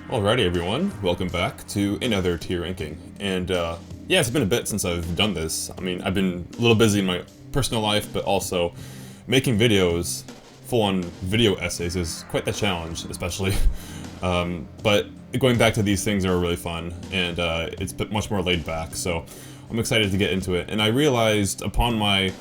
Alrighty, everyone. Welcome back to another tier ranking. And yeah, it's been a bit since I've done this. I mean, I've been a little busy in my personal life, but also making videos, full-on video essays, is quite the challenge, especially. But going back to these things are really fun, and it's much more laid back. So I'm excited to get into it. And I realized upon my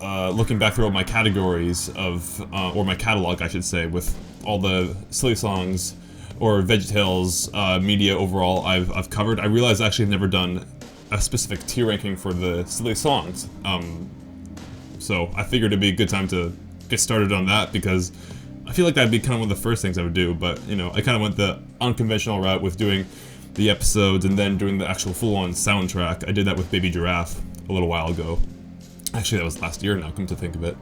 looking back through all my categories of, or my catalog, I should say, with all the silly songs or VeggieTales media overall I've covered, I realized actually I've never done a specific tier ranking for the silly songs. So I figured it'd be a good time to get started on that because I feel like that'd be kind of one of the first things I would do, but you know, I kind of went the unconventional route with doing the episodes and then doing the actual full-on soundtrack. I did that with Baby Giraffe a little while ago. Actually, that was last year now, come to think of it.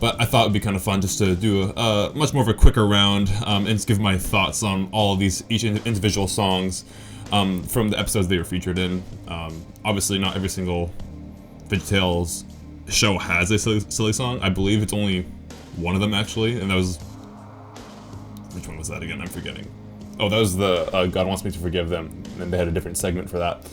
But I thought it would be kind of fun just to do a much more of a quicker round and just give my thoughts on all of these, each individual songs from the episodes they were featured in. Obviously, not every single VeggieTales show has a silly song. I believe it's only one of them, actually, and that was... Which one was that again? I'm forgetting. Oh, that was the God Wants Me to Forgive Them, and they had a different segment for that.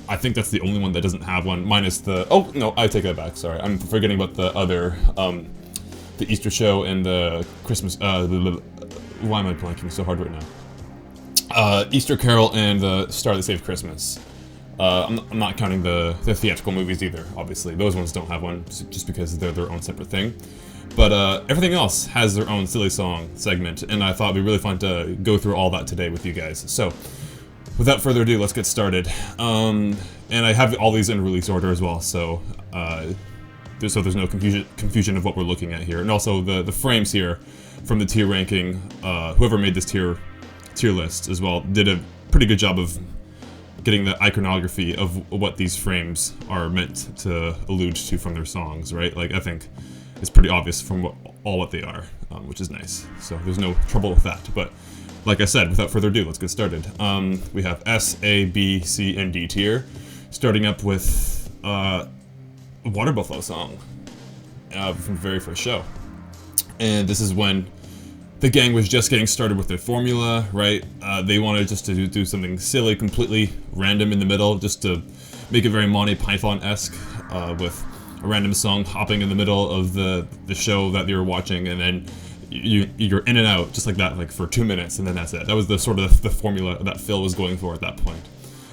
I think that's the only one that doesn't have one, minus the... Oh, no, I take that back, sorry. I'm forgetting about the other, the Easter show and the Christmas, why am I blanking so hard right now? Easter Carol and the Star That Saved Christmas. I'm not counting the theatrical movies either, obviously. Those ones don't have one, just because they're their own separate thing. But everything else has their own silly song segment, and I thought it'd be really fun to go through all that today with you guys. So, without further ado, let's get started. And I have all these in release order as well, so there's no confusion of what we're looking at here. And also the frames here from the tier ranking, whoever made this tier list as well did a pretty good job of getting the iconography of what these frames are meant to allude to from their songs, right? Like, I think it's pretty obvious from what they are, which is nice. So there's no trouble with that, but like I said, without further ado, let's get started. We have S, A, B, C, and D tier, starting up with a Water Buffalo song from the very first show. And this is when the gang was just getting started with their formula, right? They wanted just to do something silly, completely random in the middle, just to make it very Monty Python-esque, with a random song hopping in the middle of the show that they were watching, and then you're in and out just like that, like for 2 minutes, and then that's it. That was the sort of the formula that Phil was going for at that point.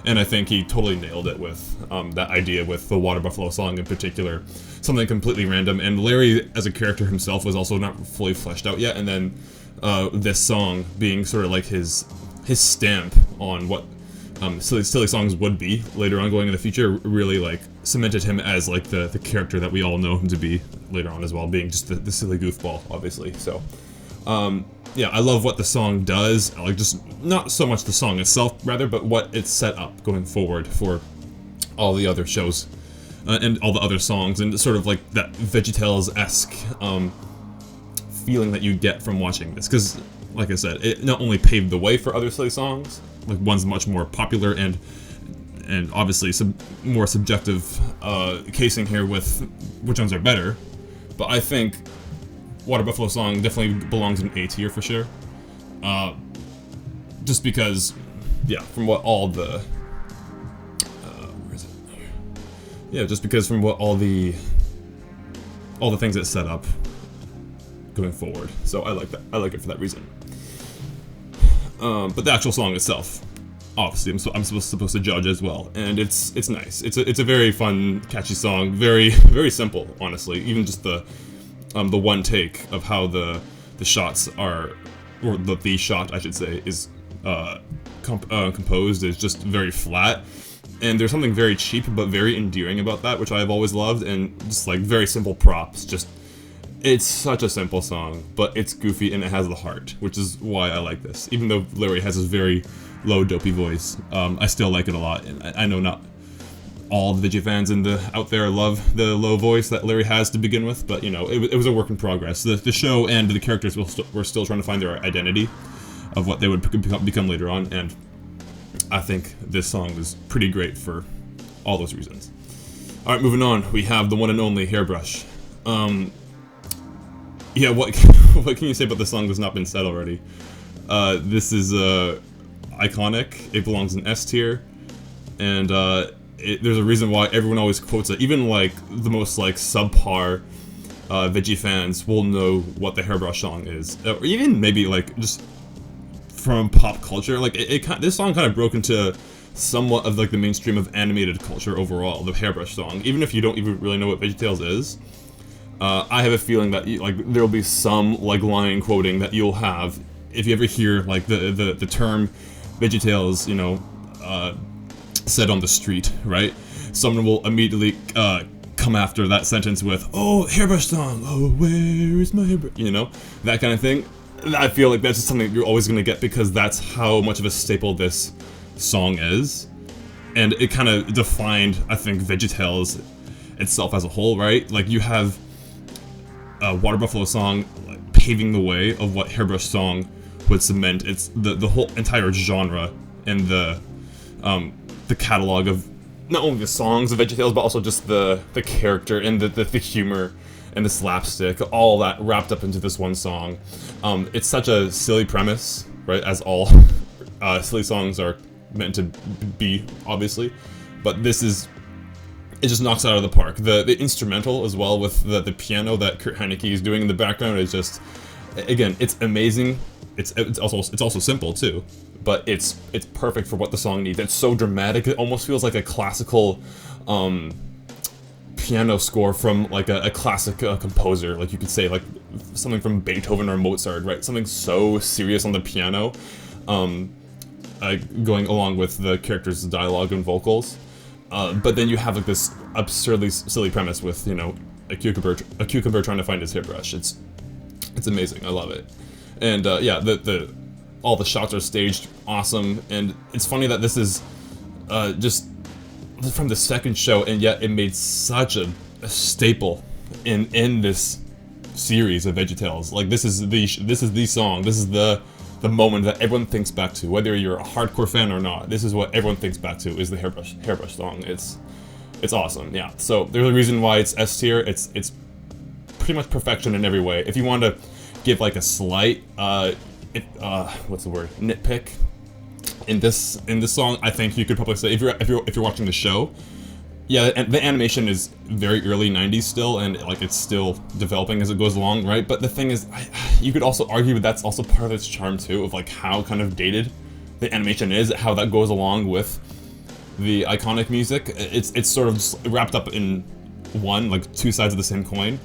And I think he totally nailed it with that idea with the Water Buffalo song in particular. Something completely random, and Larry as a character himself was also not fully fleshed out yet, and then this song being sort of like his stamp on what silly songs would be later on going in the future really like cemented him as like the character that we all know him to be later on as well, being just the silly goofball, obviously. So yeah, I love what the song does. I like just not so much the song itself rather, but what it's set up going forward for all the other shows and all the other songs, and sort of like that VeggieTales-esque feeling that you get from watching this, because like I said, it not only paved the way for other silly songs, like one's much more popular and obviously more subjective casing here with which ones are better, but I think Water Buffalo song definitely belongs in A tier for sure. Just because, yeah, from what all the where is it? Yeah, just because from what all the things it set up going forward. So I like that. I like it for that reason. But the actual song itself, obviously, I'm supposed to judge as well, and it's nice. It's a very fun, catchy song. Very very simple, honestly. Even just the one take of how the shots are, or the shot I should say, is composed is just very flat, and there's something very cheap but very endearing about that, which I've always loved, and just like very simple props. Just it's such a simple song, but it's goofy and it has the heart, which is why I like this. Even though Larry has his very low, dopey voice, I still like it a lot. And I know not all the Veggie fans out there love the low voice that Larry has to begin with, but you know, it was a work in progress. The show and the characters were still trying to find their identity of what they would become later on, and I think this song is pretty great for all those reasons. Alright, moving on, we have the one and only Hairbrush. Yeah, what can you say about the song that's not been said already? This is iconic. It belongs in S tier, and there's a reason why everyone always quotes it. Even like the most like subpar Veggie fans will know what the Hairbrush song is, or even maybe like just from pop culture. Like this song kind of broke into somewhat of like the mainstream of animated culture overall. The Hairbrush song, even if you don't even really know what VeggieTales is. I have a feeling that like there will be some like line quoting that you'll have if you ever hear like the term VeggieTales, you know, said on the street, right? Someone will immediately come after that sentence with, "Oh, Hairbrush song. Oh, where is my hairbrush?" You know, that kind of thing. I feel like that's just something you're always gonna get because that's how much of a staple this song is, and it kind of defined, I think, VeggieTales itself as a whole, right? Like you have Water Buffalo song like, paving the way of what Hairbrush song would cement. It's the whole entire genre and the catalog of not only the songs of VeggieTales, but also just the character and the humor and the slapstick, all that wrapped up into this one song. It's such a silly premise, right? As all silly songs are meant to be, obviously. But this is, it just knocks it out of the park. The instrumental as well with the piano that Kurt Heineke is doing in the background is just, again, it's amazing. It's also simple too, but it's perfect for what the song needs. It's so dramatic. It almost feels like a classical piano score from like a classic composer. Like you could say like something from Beethoven or Mozart, right? Something so serious on the piano, going along with the characters' dialogue and vocals. But then you have like this absurdly silly premise with, you know, a cucumber trying to find his hairbrush. It's amazing. I love it. And yeah, all the shots are staged awesome, and it's funny that this is just from the second show, and yet it made such a staple in this series of VeggieTales. Like this is the song. This is the moment that everyone thinks back to, whether you're a hardcore fan or not. This is what everyone thinks back to, is the hairbrush song. It's awesome. Yeah. So there's a reason why it's S tier. It's pretty much perfection in every way. If you want to give like a slight what's the word, nitpick in this song, I think you could probably say, if you're watching the show, yeah, the animation is very early 90s still, and like it's still developing as it goes along, right? But the thing is, you could also argue that that's also part of its charm too, of like how kind of dated the animation is, how that goes along with the iconic music. It's sort of just wrapped up in one, like two sides of the same coin.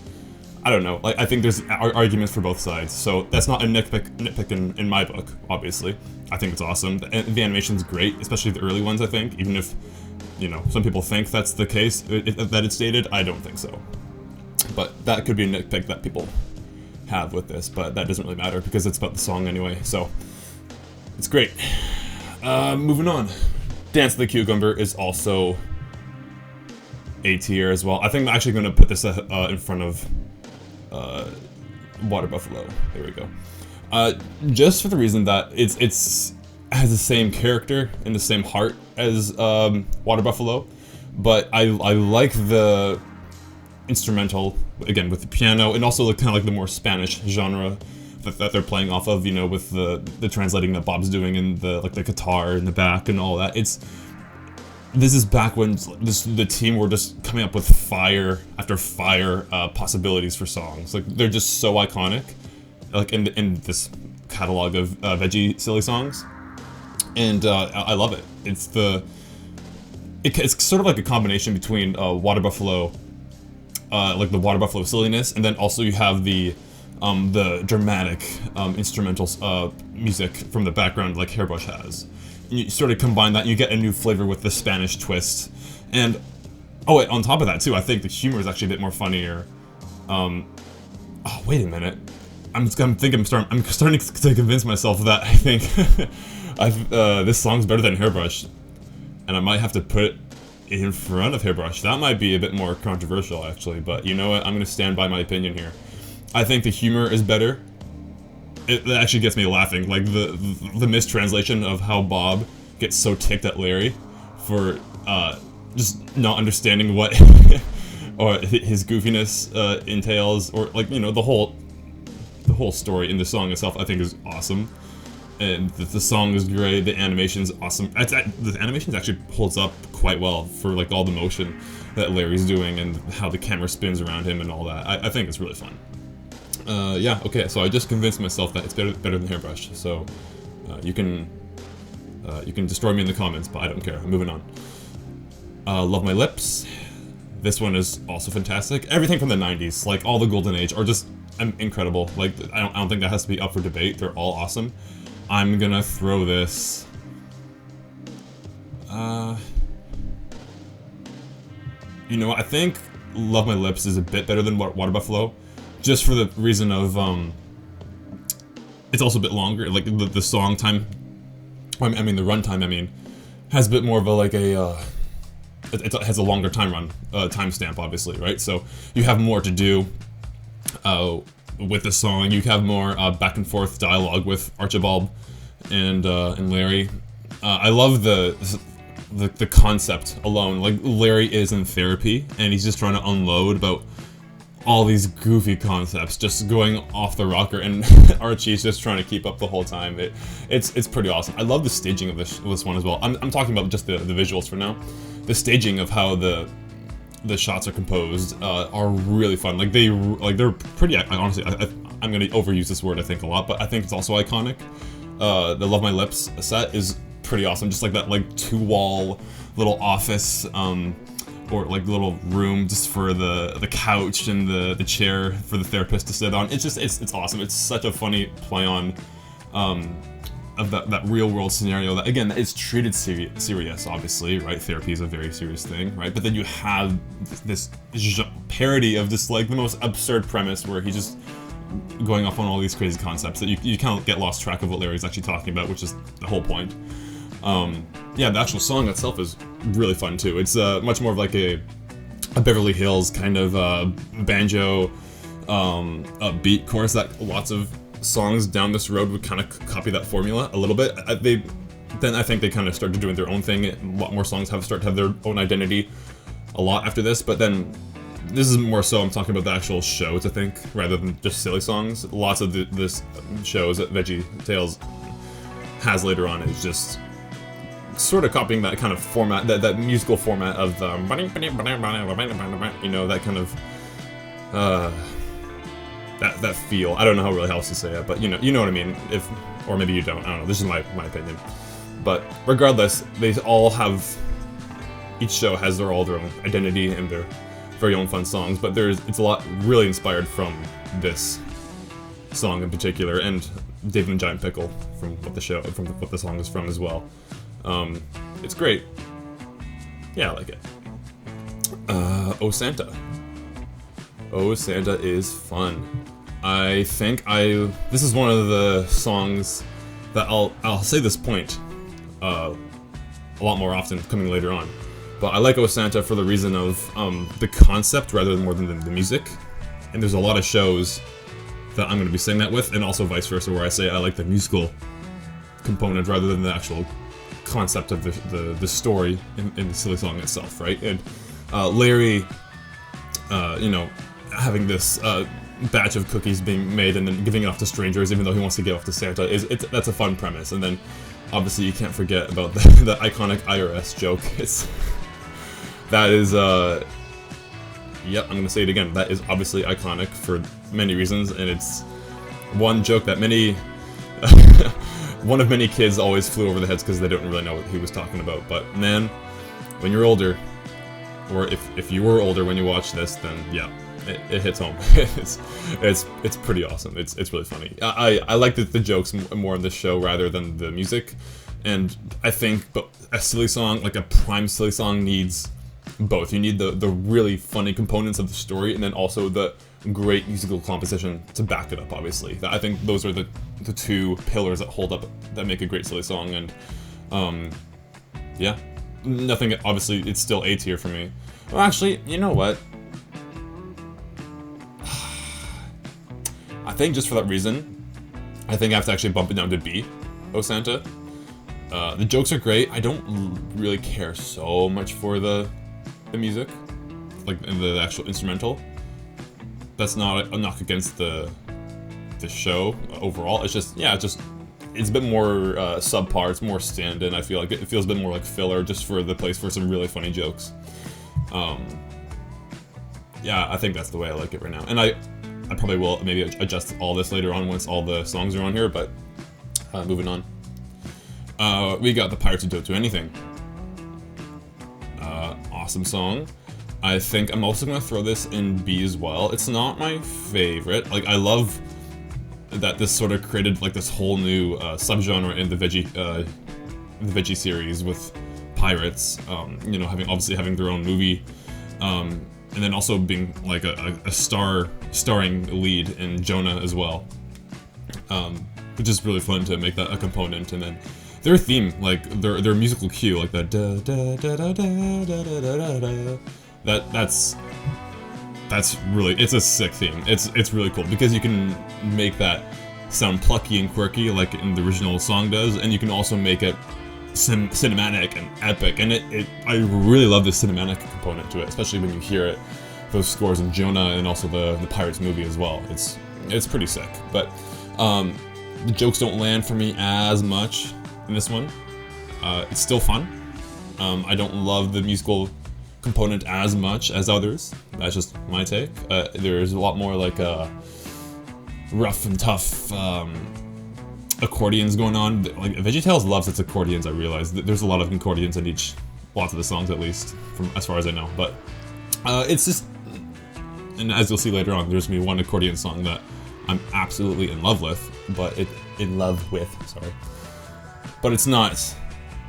I don't know, like I think there's arguments for both sides, so that's not a nitpick in my book, obviously. I think it's awesome. The animation's great, especially the early ones, I think, even if, you know, some people think that's the case, that it's dated. I don't think so. But that could be a nitpick that people have with this, but that doesn't really matter because it's about the song anyway, so it's great. Moving on. Dance of the Cucumber is also A tier as well. I think I'm actually going to put this in front of Water Buffalo. There we go. Just for the reason that it has the same character and the same heart as Water Buffalo, but I like the instrumental, again, with the piano, and also kind of like the more Spanish genre that they're playing off of, you know, with the translating that Bob's doing, and the guitar in the back and all that. This is back when the team were just coming up with fire after fire possibilities for songs. Like they're just so iconic, like in this catalog of Veggie silly songs, and I love it. It's sort of like a combination between Water Buffalo, like the Water Buffalo silliness, and then also you have the dramatic instrumental music from the background like Hairbrush has. And you sort of combine that, and you get a new flavor with the Spanish twist. And oh wait, on top of that too, I think the humor is actually a bit more funnier. Oh wait a minute, I'm starting to convince myself that I think this song's better than Hairbrush, and I might have to put it in front of Hairbrush. That might be a bit more controversial actually, but you know what? I'm gonna stand by my opinion here. I think the humor is better. It actually gets me laughing, like the mistranslation of how Bob gets so ticked at Larry for just not understanding what or his goofiness entails, or like, you know, the whole story in the song itself, I think is awesome. and the song is great. The animation's awesome. The animation actually holds up quite well for like all the motion that Larry's doing and how the camera spins around him and all that. I think it's really fun. Yeah, okay, so I just convinced myself that it's better than Hairbrush, so you can destroy me in the comments, but I don't care. I'm moving on. Love My Lips. This one is also fantastic. Everything from the 90s, like all the golden age, are just incredible. Like, I don't think that has to be up for debate. They're all awesome. I'm gonna throw this... you know what, I think Love My Lips is a bit better than Water Buffalo, just for the reason of, it's also a bit longer, like, the song time, I mean, the run time, I mean, has a bit more of a, like, it has a longer timestamp, obviously, right? So, you have more to do, with the song. You have more, back and forth dialogue with Archibald and Larry. I love the concept alone. Like, Larry is in therapy, and he's just trying to unload about all these goofy concepts just going off the rocker, and Archie's just trying to keep up the whole time. It's pretty awesome. I love the staging of this one as well. I'm talking about just the visuals for now. The staging of how the shots are composed are really fun. Like they're pretty. Honestly, I'm gonna overuse this word I think a lot, but I think it's also iconic. The Love My Lips set is pretty awesome. Just like that, like 2-wall little office. Or like little room just for the couch and the chair for the therapist to sit on. It's awesome. It's such a funny play on of that real world scenario that, again, it's treated serious, obviously, right? Therapy is a very serious thing, right? But then you have this parody of just like the most absurd premise where he's just going off on all these crazy concepts that you kind of get lost track of what Larry's actually talking about, which is the whole point. Yeah, the actual song itself is really fun too. It's much more of like a Beverly Hills kind of banjo beat chorus that lots of songs down this road would kind of copy that formula a little bit. Then I think they kind of started doing their own thing. A lot more songs start to have their own identity a lot after this, but then this is more so I'm talking about the actual shows, I think, rather than just silly songs. Lots of this shows that VeggieTales has later on is just sort of copying that kind of format, that musical format of the, you know, that kind of that feel. I don't know how really else to say it, but you know what I mean. Or maybe you don't. I don't know. This is my opinion. But regardless, they all have. Each show has their own identity and their very own fun songs. But it's a lot really inspired from this song in particular, and David and Giant Pickle from what the song is from as well. It's great. Yeah, I like it. Oh Santa. Oh Santa is fun. I think this is one of the songs that I'll say this point a lot more often coming later on. But I like Oh Santa for the reason of the concept rather than more than the music. And there's a lot of shows that I'm going to be saying that with, and also vice versa, where I say I like the musical component rather than the actual concept of the story in the silly song itself, right? And Larry, you know, having this batch of cookies being made and then giving it off to strangers, even though he wants to give off to Santa, that's a fun premise. And then obviously you can't forget about the iconic IRS joke. That is yep, I'm gonna say it again. That is obviously iconic for many reasons, and it's one joke that one of many kids always flew over the heads because they don't really know what he was talking about. But man, when you're older, or if you were older when you watch this, then yeah, it hits home. it's pretty awesome. It's really funny. I like the jokes more in this show rather than the music, and I think but a silly song, like a prime silly song, needs both. You need the really funny components of the story, and then also the great musical composition to back it up, obviously. I think those are the two pillars that hold up, that make a great silly song, and yeah. Nothing, obviously, it's still A tier for me. Well, actually, you know what? I think just for that reason, I think I have to actually bump it down to B, Oh Santa. The jokes are great. I don't really care so much for the music, like the actual instrumental. That's not a knock against the show overall. It's just, yeah, it's a bit more subpar, it's more stand-in. I feel like it feels a bit more like filler, just for the place for some really funny jokes. Yeah, I think that's the way I like it right now. And I probably will maybe adjust all this later on once all the songs are on here, but moving on. We got the Pirates Who Don't Do Anything. Awesome song. I think I'm also going to throw this in B as well. It's not my favorite. Like, I love that this sort of created like this whole new subgenre in the Veggie series with pirates. You know, obviously having their own movie, and then also being like a starring lead in Jonah as well, which is really fun to make that a component. And then their theme, like their musical cue, like that da da da da da da da da da. That's really, it's a sick theme. It's really cool because you can make that sound plucky and quirky like in the original song does, and you can also make it cinematic and epic. And I really love the cinematic component to it, especially when you hear it, those scores in Jonah and also the Pirates movie as well. It's pretty sick. But the jokes don't land for me as much in this one. It's still fun. I don't love the musical component as much as others. That's just my take. There's a lot more like rough and tough accordions going on. Like VeggieTales loves its accordions. I realize there's a lot of accordions in lots of the songs, at least from as far as I know. But it's just, and as you'll see later on, there's gonna be one accordion song that I'm absolutely in love with, but it's not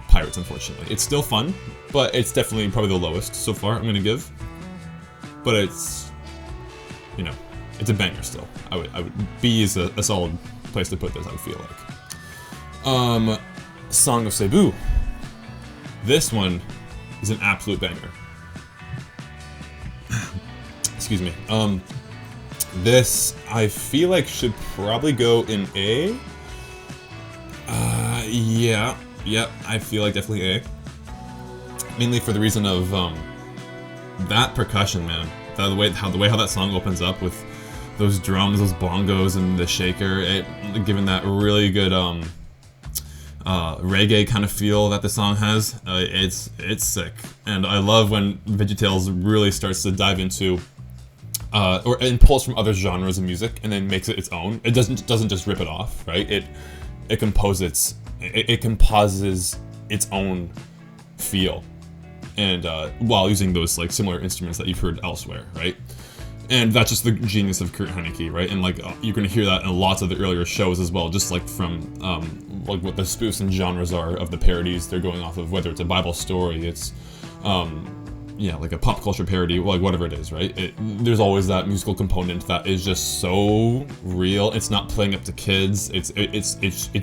Pirates, unfortunately. It's still fun, but it's definitely probably the lowest so far I'm gonna give. But it's, you know, it's a banger still. I would B is a solid place to put this, I feel like. Song of Cebu. This one is an absolute banger. Excuse me. This I feel like should probably go in A. Yeah, I feel like definitely A. Mainly for the reason of that percussion, man. The way how that song opens up with those drums, those bongos, and the shaker, giving that really good reggae kind of feel that the song has. It's sick, and I love when VeggieTales really starts to dive into and pulls from other genres of music and then makes it its own. It doesn't just rip it off, right? It composes its own feel, and while using those like similar instruments that you've heard elsewhere, right? And that's just the genius of Kurt Heineke, right? And like you're gonna hear that in lots of the earlier shows as well, just like from like what the spoofs and genres are of the parodies they're going off of, whether it's a Bible story, it's yeah, like a pop culture parody, like whatever it is, right? There's always that musical component that is just so real. It's not playing up to kids. It's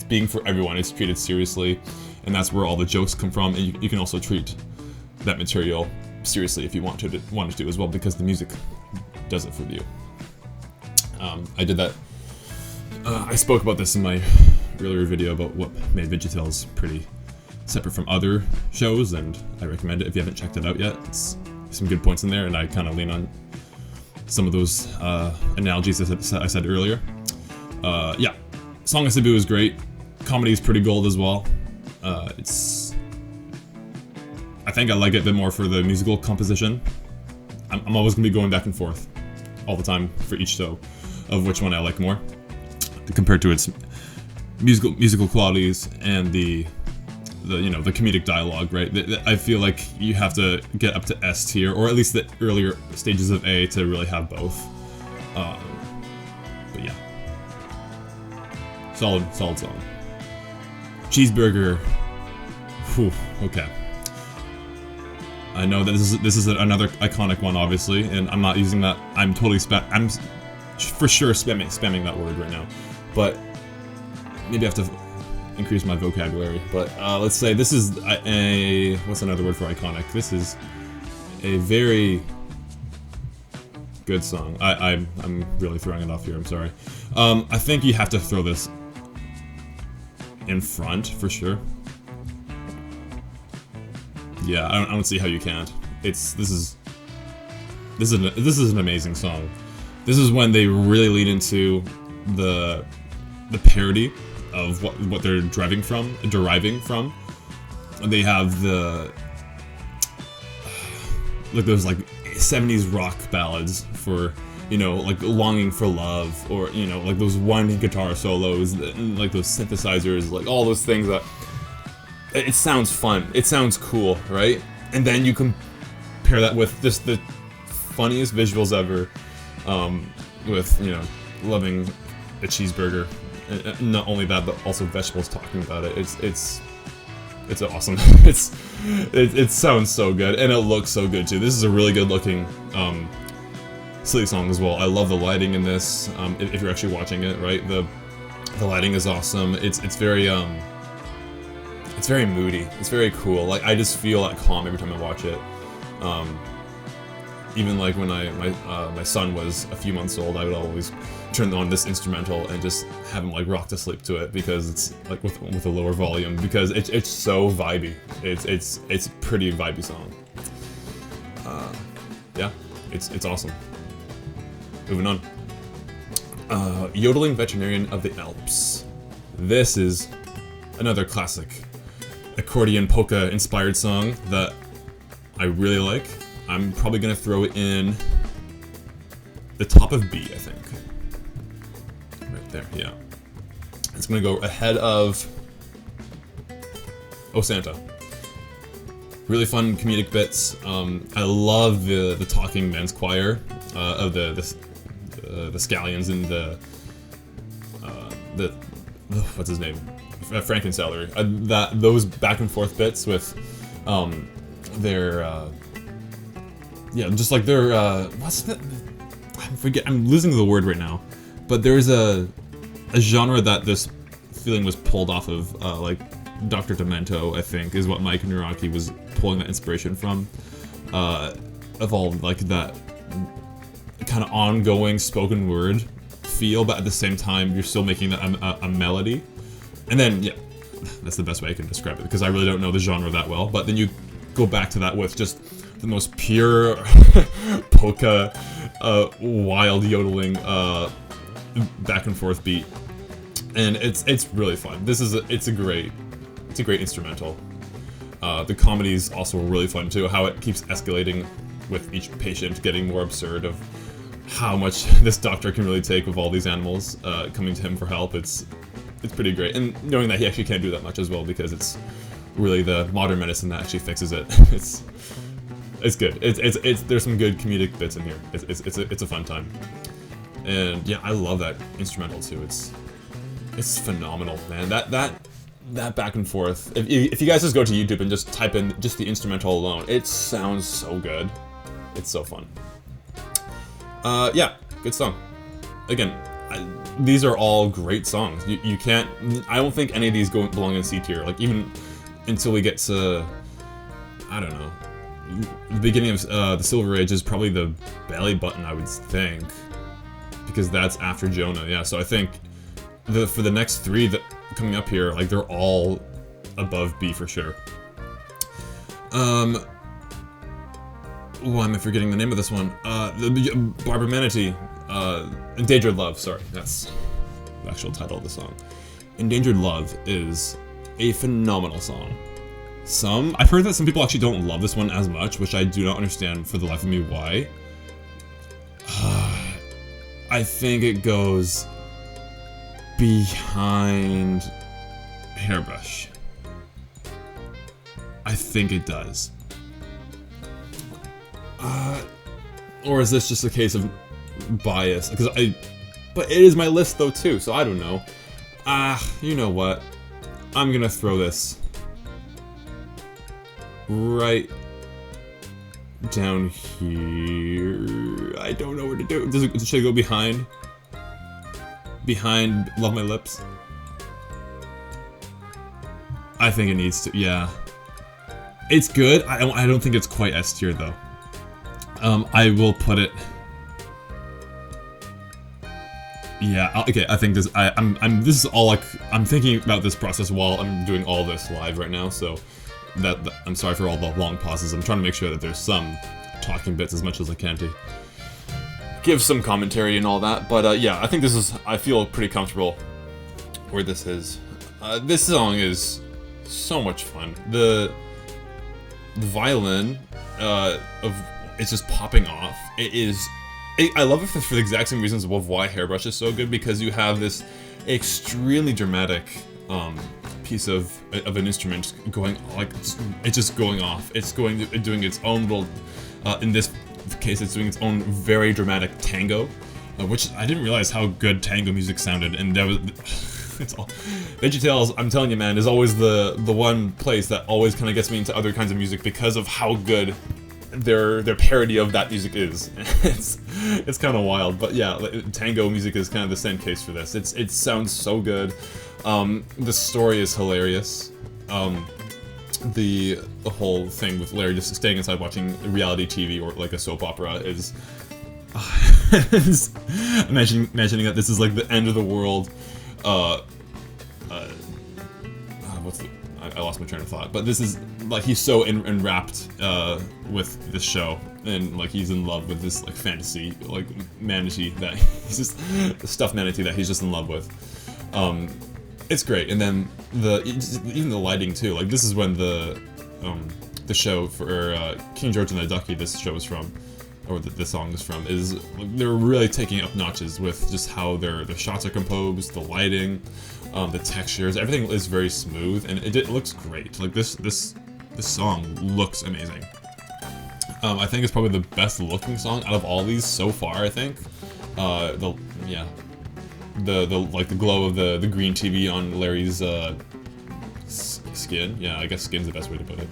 being for everyone. It's treated seriously, and that's where all the jokes come from. And you can also treat that material seriously if you want to as well, because the music does it for you. I did that. I spoke about this in my earlier video about what made VeggieTales pretty separate from other shows, and I recommend it if you haven't checked it out yet. It's some good points in there, and I kind of lean on some of those analogies I said earlier. Yeah, Song of Cebu is great. Comedy is pretty gold as well. I think I like it a bit more for the musical composition. I'm always going to be going back and forth all the time for each show of which one I like more compared to its musical qualities and the comedic dialogue, right? I feel like you have to get up to S tier, or at least the earlier stages of A, to really have both. But yeah, solid song. Cheeseburger. Whew, okay. I know that this is another iconic one, obviously, and I'm not using that. I'm totally I'm for sure spamming that word right now, but maybe I have to increase my vocabulary. But let's say this is what's another word for iconic? This is a very good song. I'm really throwing it off here. I'm sorry. I think you have to throw this in front for sure. Yeah, I don't see how you can't. This is an amazing song. This is when they really lead into the parody of what they're deriving from. They have the like those like 70s rock ballads for, you know, like longing for love, or, you know, like those winding guitar solos, and like those synthesizers, like all those things that it sounds fun, it sounds cool, right? And then you compare that with just the funniest visuals ever, with, you know, loving a cheeseburger, and not only that, but also vegetables talking about it. It's awesome. It sounds so good, and it looks so good too. This is a really good looking silly song as well. I love the lighting in this. If you're actually watching it, right, the lighting is awesome. It's very moody. It's very cool. Like, I just feel that calm every time I watch it. Even like when my son was a few months old, I would always turn on this instrumental and just have him like rock to sleep to it, because it's like with a lower volume, because it's so vibey. It's a pretty vibey song. Yeah, it's awesome. Moving on. Yodeling Veterinarian of the Alps. This is another classic accordion polka inspired song that I really like. I'm probably gonna throw it in the top of B, I think. Right there, yeah. It's gonna go ahead of Oh Santa. Really fun comedic bits. I love the talking men's choir of the scallions and the what's his name, Frankencelery. Those back and forth bits with their yeah, just like their what's the, I'm losing the word right now, but there's a genre that this feeling was pulled off of, like Dr. Demento, I think, is what Mike Naraki was pulling that inspiration from, of all like that kind of ongoing spoken word feel, but at the same time you're still making that a melody. And then, yeah, that's the best way I can describe it, because I really don't know the genre that well, but then you go back to that with just the most pure polka, wild yodeling, back and forth beat, and it's really fun. It's a great instrumental. The comedy's also really fun too. How it keeps escalating with each patient getting more absurd, of how much this doctor can really take with all these animals coming to him for help. It's pretty great, and knowing that he actually can't do that much as well, because it's really the modern medicine that actually fixes it. It's good. There's some good comedic bits in here. It's a fun time, and yeah, I love that instrumental too. It's phenomenal, man. That back and forth. If you guys just go to YouTube and just type in just the instrumental alone, it sounds so good. It's so fun. Yeah, good song. Again, these are all great songs. You can't. I don't think any of these belong in C tier. Like, even until we get to, I don't know, the beginning of the Silver Age is probably the belly button, I would think, because that's after Jonah. Yeah, so I think for the next three that coming up here, like, they're all above B for sure. Why am I forgetting the name of this one? The Barbara Manatee, Endangered Love. Sorry, that's the actual title of the song. Endangered Love is a phenomenal song. I've heard that some people actually don't love this one as much, which I do not understand for the life of me why. I think it goes behind Hairbrush. I think it does. Or is this just a case of bias? But it is my list though too, so I don't know. You know what? I'm gonna throw this right down here. I don't know where to do. Should I go behind? Behind Love My Lips? I think it needs to, yeah. It's good. I don't think it's quite S tier though. I will put it. Yeah. Okay. I think this. This is all like I'm thinking about this process while I'm doing all this live right now. So that I'm sorry for all the long pauses. I'm trying to make sure that there's some talking bits as much as I can to give some commentary and all that. But yeah, I think this is. I feel pretty comfortable where this is. This song is so much fun. The violin of it's just popping off. I love it for the exact same reasons of why Hairbrush is so good, because you have this extremely dramatic piece of an instrument going, like, it's just going off. It's doing its own little, in this case, it's doing its own very dramatic tango, which I didn't realize how good tango music sounded, and that was. It's all VeggieTales, I'm telling you, man, is always the one place that always kind of gets me into other kinds of music because of how good their parody of that music is. It's kind of wild, but yeah, tango music is kind of the same case for this. It sounds so good. The story is hilarious. The whole thing with Larry just staying inside watching reality TV or like a soap opera is imagining that this is like the end of the world. I lost my train of thought, but this is like he's so enwrapped with this show, and like he's in love with this like fantasy like manatee that he's just the stuffed manatee that he's just in love with. It's great, and then even the lighting too. Like this is when the show for King George and the Ducky, this show is from, or the song is from, is they're really taking up notches with just how their shots are composed, the lighting, the textures, everything is very smooth, and it looks great. Like this song looks amazing. I think it's probably the best looking song out of all these so far. I think the glow of the green TV on Larry's skin. Yeah, I guess skin's the best way to put it.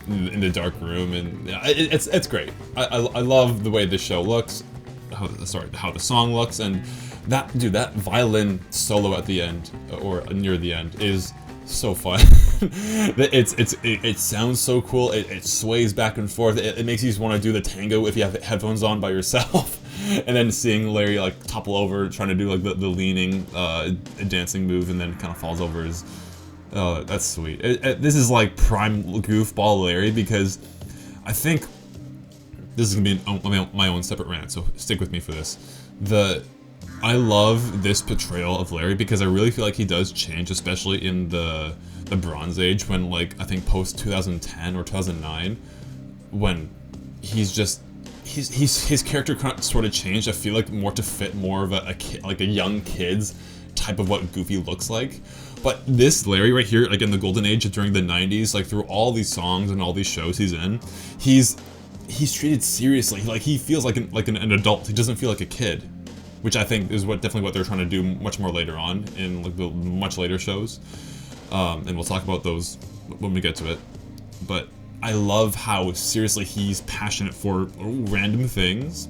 In the dark room, and yeah, it's great. I love the way this show looks, how the song looks, and that violin solo at the end or near the end is so fun. It sounds so cool. It sways back and forth. It makes you just want to do the tango if you have headphones on by yourself. And then seeing Larry like topple over trying to do like the leaning dancing move, and then kind of falls over is. Oh, that's sweet. This is like prime goofball Larry, because I think this is gonna be my own separate rant, so stick with me for this. I love this portrayal of Larry because I really feel like he does change, especially in the Bronze Age, when like I think post 2010 or 2009, when his character sort of changed. I feel like more to fit more of a kid, like a young kid's type of what Goofy looks like. But this Larry right here, like in the golden age during the 90s, like through all these songs and all these shows he's in, he's treated seriously. Like he feels like an adult. He doesn't feel like a kid, which I think is definitely what they're trying to do much more later on in like the much later shows. And we'll talk about those when we get to it. But I love how seriously he's passionate for random things,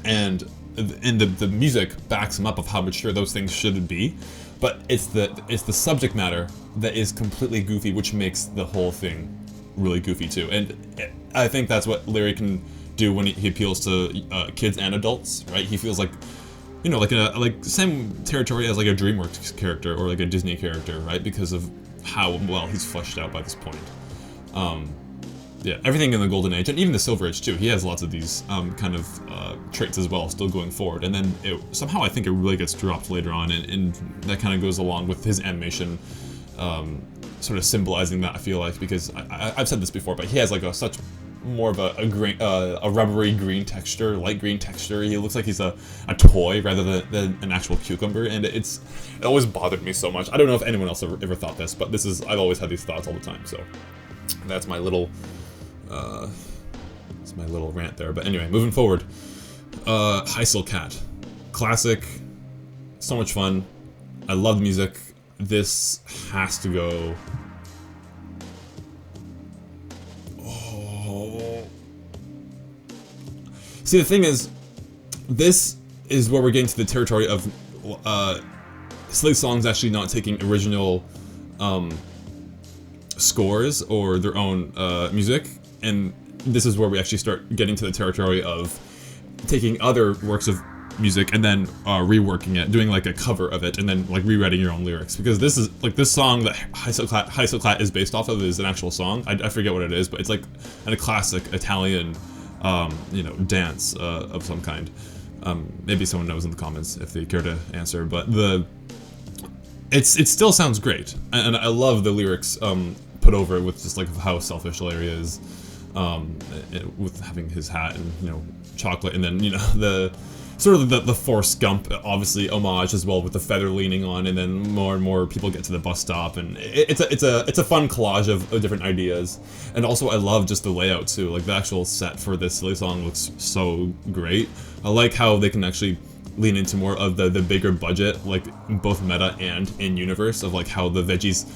and the music backs him up of how mature those things should be. But it's the subject matter that is completely goofy, which makes the whole thing really goofy too. And I think that's what Larry can do when he appeals to kids and adults, right? He feels like, you know, like same territory as like a DreamWorks character or like a Disney character, right? Because of how well he's fleshed out by this point. Yeah, everything in the Golden Age, and even the Silver Age too, he has lots of these kind of traits as well, still going forward. And then somehow I think it really gets dropped later on, and that kind of goes along with his animation, sort of symbolizing that, I feel like, because I've said this before, but he has like such more of a rubbery green texture, light green texture. He looks like he's a toy rather than an actual cucumber, and it always bothered me so much. I don't know if anyone else ever thought this, but I've always had these thoughts all the time, so that's my little it's my little rant there. But anyway, moving forward, Heisel Cat, classic, so much fun. I love the music. This has to go. Oh, see, the thing is, this is where we're getting to the territory of Slate Songs actually not taking original scores or their own music. And this is where we actually start getting to the territory of taking other works of music and then reworking it, doing like a cover of it, and then like rewriting your own lyrics. Because this is like this song that Heisel Cat is based off of is an actual song. I forget what it is, but it's like a classic Italian, dance of some kind. Maybe someone knows in the comments if they care to answer. But it still sounds great, and I love the lyrics put over it with just like how selfish Larry is, with having his hat and chocolate, and then the sort of the Forrest Gump, obviously homage as well, with the feather leaning on, and then more and more people get to the bus stop, and it's a fun collage of different ideas. And also I love just the layout too, like the actual set for this silly song looks so great. I like how they can actually lean into more of the bigger budget, like both meta and in universe, of like how the veggies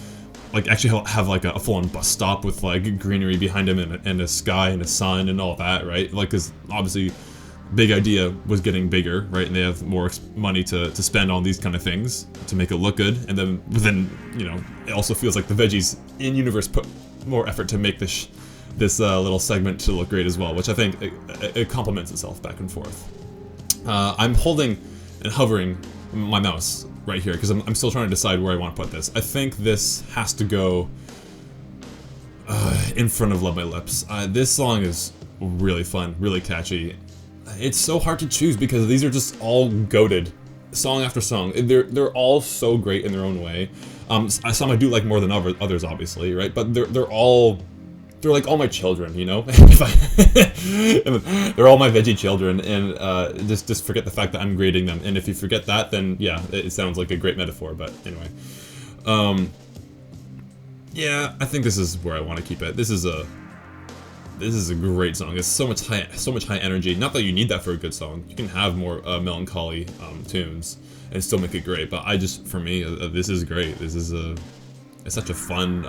like actually have like a full-on bus stop with like greenery behind him and a sky and a sun and all that, right? Like, because obviously big idea was getting bigger, right? And they have more money to spend on these kind of things to make it look good. And then it also feels like the veggies in universe put more effort to make this little segment to look great as well, which I think it complements itself back and forth. I'm holding and hovering my mouse right here because I'm still trying to decide where I want to put this. I think this has to go in front of Love My Lips. This song is really fun, really catchy. It's so hard to choose because these are just all goated, song after song. They're all so great in their own way. Some I do like more than others, obviously, right? But they're like all my children, you know. They're all my veggie children, and just forget the fact that I'm grading them. And if you forget that, then yeah, it sounds like a great metaphor. But anyway, yeah, I think this is where I want to keep it. This is a great song. It's so much high energy. Not that you need that for a good song. You can have more melancholy tunes and still make it great. But for me, this is great. This is it's such a fun,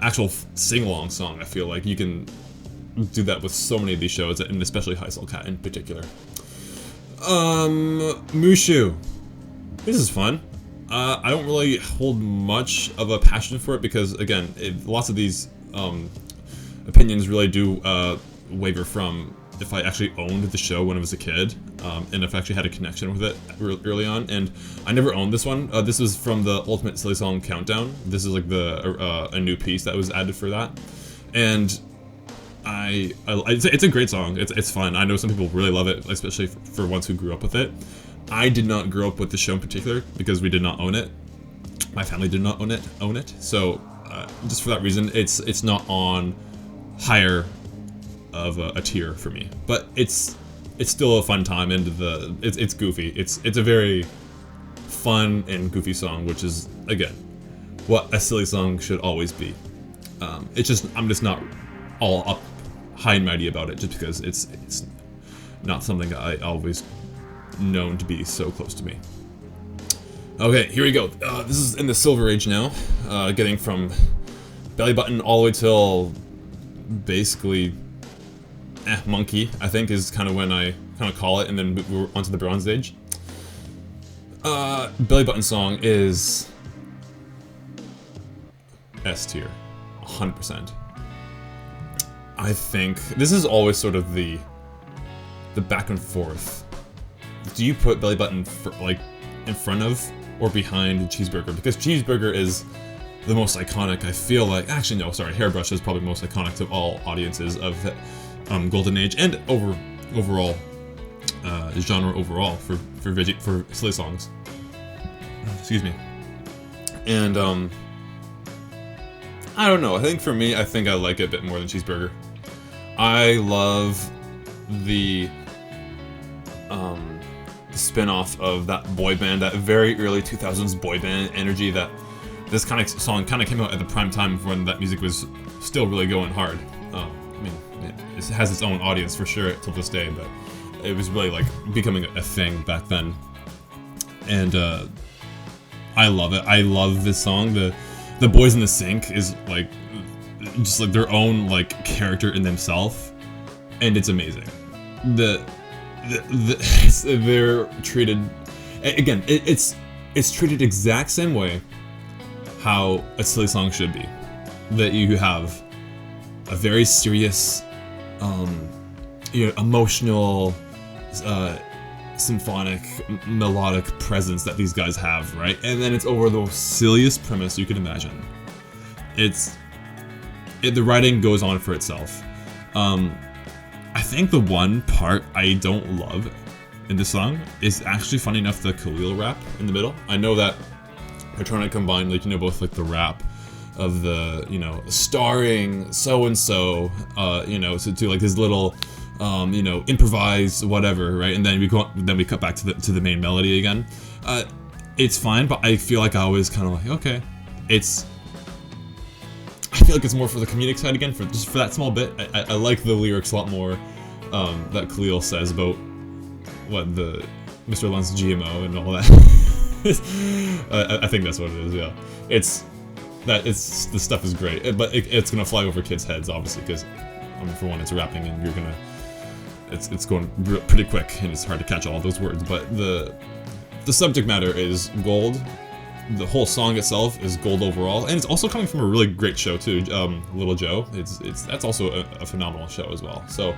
actual sing-along song. I feel like you can do that with so many of these shows, and especially High Soul Cat in particular. Mushu. This is fun. I don't really hold much of a passion for it because, again, lots of these opinions really do waver from if I actually owned the show when I was a kid, and if I actually had a connection with it early on. And I never owned this one. This was from the Ultimate Silly Song Countdown. This is like a new piece that was added for that, and it's a great song. It's fun. I know some people really love it, especially for ones who grew up with it. I did not grow up with the show in particular because we did not own it. My family did not own it. So just for that reason, it's not on higher of a tier for me. But it's still a fun time, and it's goofy. It's a very fun and goofy song, which is, again, what a silly song should always be. I'm just not all up high and mighty about it just because it's not something I always known to be so close to me. Okay, here we go. This is in the Silver Age now, getting from Belly Button all the way till basically Monkey, I think, is kind of when I kind of call it, and then we're onto the Bronze Age. Belly Button song is S tier, 100%. I think this is always sort of the back and forth. Do you put Belly Button in front of or behind Cheeseburger? Because Cheeseburger is the most iconic, I feel like. Actually, no, sorry, Hairbrush is probably the most iconic to all audiences of the Golden Age and overall genre overall for silly songs. Excuse me. And I don't know. I think for me, I like it a bit more than Cheeseburger. I love the spin-off of that boy band, that very early 2000s boy band energy that this kind of song kind of came out at the prime time when that music was still really going hard. I mean, it has its own audience for sure till this day, but it was really like becoming a thing back then. And I love it. I love this song. The Boys in the Sink is like just like their own like character in themselves, and it's amazing. They're treated, again, it's treated exact same way how a silly song should be. That you have a very serious, emotional, symphonic, melodic presence that these guys have, right? And then it's over the silliest premise you can imagine. The writing goes on for itself. I think the one part I don't love in this song is actually, funny enough, the Khalil rap in the middle. I know that they're trying to combine, like, you know, both like the rap of the, you know, starring so and so, you know, to like his little, you know, improvise whatever, right? And then we cut back to the main melody again. It's fine, but I feel like I always kind of like, okay, I feel like it's more for the comedic side again, just for that small bit. I like the lyrics a lot more that Khalil says about what the Mr. Lun's GMO and all that. I think that's what it is. Yeah, the stuff is great, but it's gonna fly over kids' heads, obviously, because I mean, for one, it's rapping, and it's going pretty quick, and it's hard to catch all those words. But the subject matter is gold. The whole song itself is gold overall, and it's also coming from a really great show too, Little Joe. That's also a phenomenal show as well. So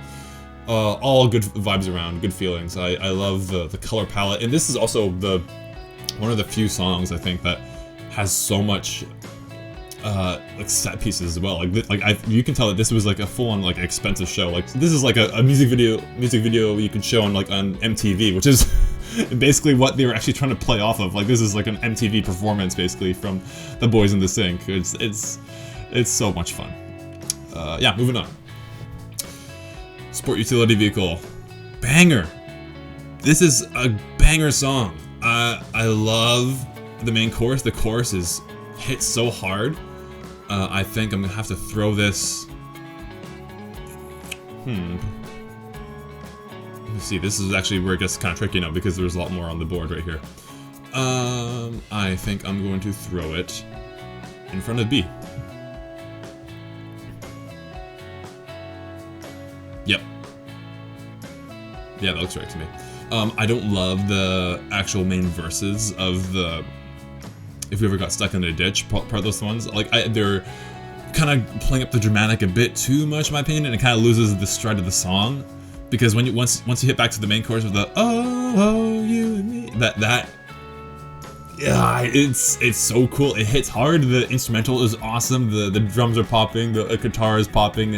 all good vibes around, good feelings. I love the color palette, and this is also one of the few songs I think that has so much like set pieces as well. You can tell that this was like a full-on like expensive show. Like this is like a music video you can show on MTV, which is basically what they were actually trying to play off of. Like this is like an MTV performance basically from the Boys in the Sink. It's so much fun. Yeah, moving on. Sport utility vehicle, banger. This is a banger song. I love the main chorus. The chorus hits so hard. I think I'm gonna have to throw this. Let me see. This is actually where it gets kind of tricky now because there's a lot more on the board right here. I think I'm going to throw it in front of B. Yep. Yeah, that looks right to me. I don't love the actual main verses of the "If We Ever Got Stuck in a Ditch" part of those ones. Like they're kind of playing up the dramatic a bit too much, in my opinion, and it kind of loses the stride of the song. Because once you hit back to the main chorus with the "Oh, you and me," that yeah, it's so cool. It hits hard. The instrumental is awesome. The drums are popping. The guitar is popping,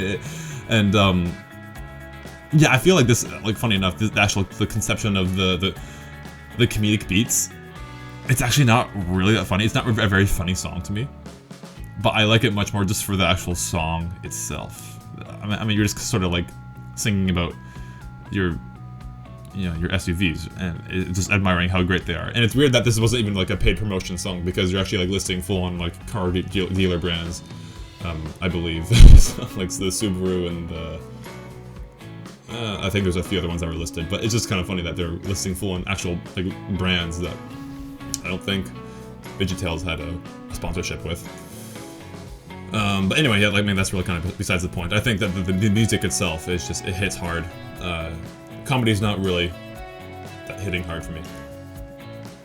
and yeah, I feel like this. Like funny enough, the conception of the comedic beats. It's actually not really that funny. It's not a very funny song to me, but I like it much more just for the actual song itself. I mean, you're just sort of like singing about your SUVs and just admiring how great they are. And it's weird that this wasn't even like a paid promotion song because you're actually like listing full-on like car dealer brands, I believe, like the Subaru and the. I think there's a few other ones that were listed, but it's just kind of funny that they're listing full-on actual like brands that I don't think VeggieTales had a sponsorship with. But anyway, yeah, I mean that's really kind of besides the point. I think that the music itself is just it hits hard. Comedy's not really that hitting hard for me,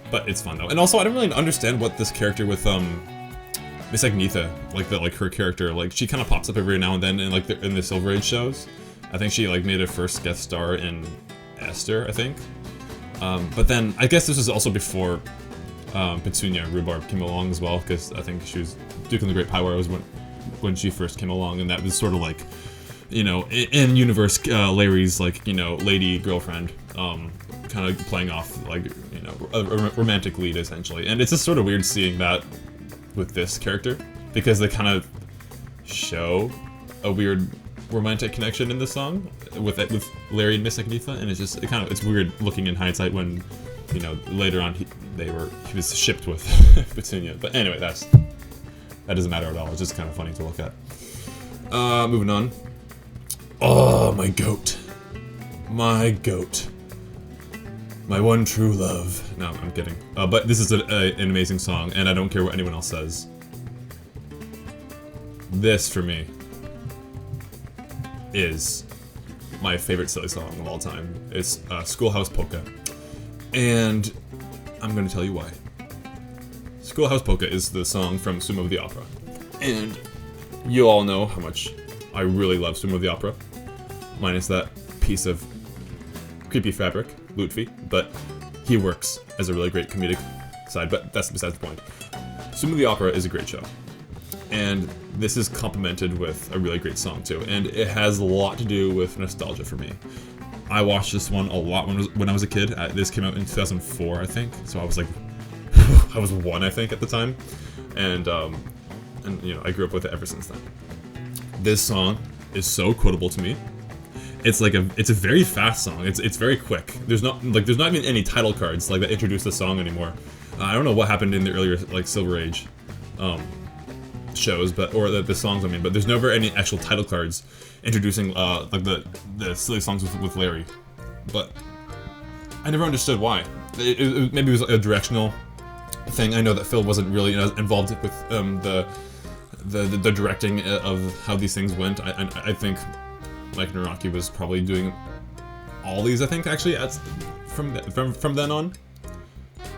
but it's fun though. And also, I don't really understand what this character with Miss Agnetha, like her character, like she kind of pops up every now and then in like in the Silver Age shows. I think she like made her first guest star in Esther, I think. But then I guess this was also before Petunia Rhubarb came along as well, because I think she was Duke and the Great Power was when she first came along, and that was sort of like, you know, in universe Larry's like, you know, lady girlfriend, kind of playing off like, you know, a romantic lead essentially. And it's just sort of weird seeing that with this character because they kind of show a weird romantic connection in the song with Larry and Miss Agnetha, and it's weird looking in hindsight when, you know, later on he was shipped with Petunia. But anyway, that doesn't matter at all. It's just kind of funny to look at. Moving on. Oh, my goat. My goat. My one true love. No, I'm kidding. But this is an amazing song, and I don't care what anyone else says. This, for me, is my favorite silly song of all time. It's Schoolhouse Polka. And I'm going to tell you why. Schoolhouse Polka is the song from Sumo of the Opera. And you all know how much I really love Sumo of the Opera. Minus that piece of creepy fabric, Lutfi. But he works as a really great comedic side, but that's besides the point. Sumo of the Opera is a great show. And this is complemented with a really great song too. And it has a lot to do with nostalgia for me. I watched this one a lot when I was a kid. This came out in 2004, I think. So I was like, I was 1, I think, at the time, and you know, I grew up with it ever since then. This song is so quotable to me. It's like it's a very fast song. It's very quick. There's not even any title cards like that introduce the song anymore. I don't know what happened in the earlier like Silver Age shows, or the songs, I mean, but there's never any actual title cards introducing like the silly songs with Larry. But I never understood why. Maybe it was a directional thing. I know that Phil wasn't really involved with the directing of how these things went. I think Mike Naraki was probably doing all these, I think, actually, from then on.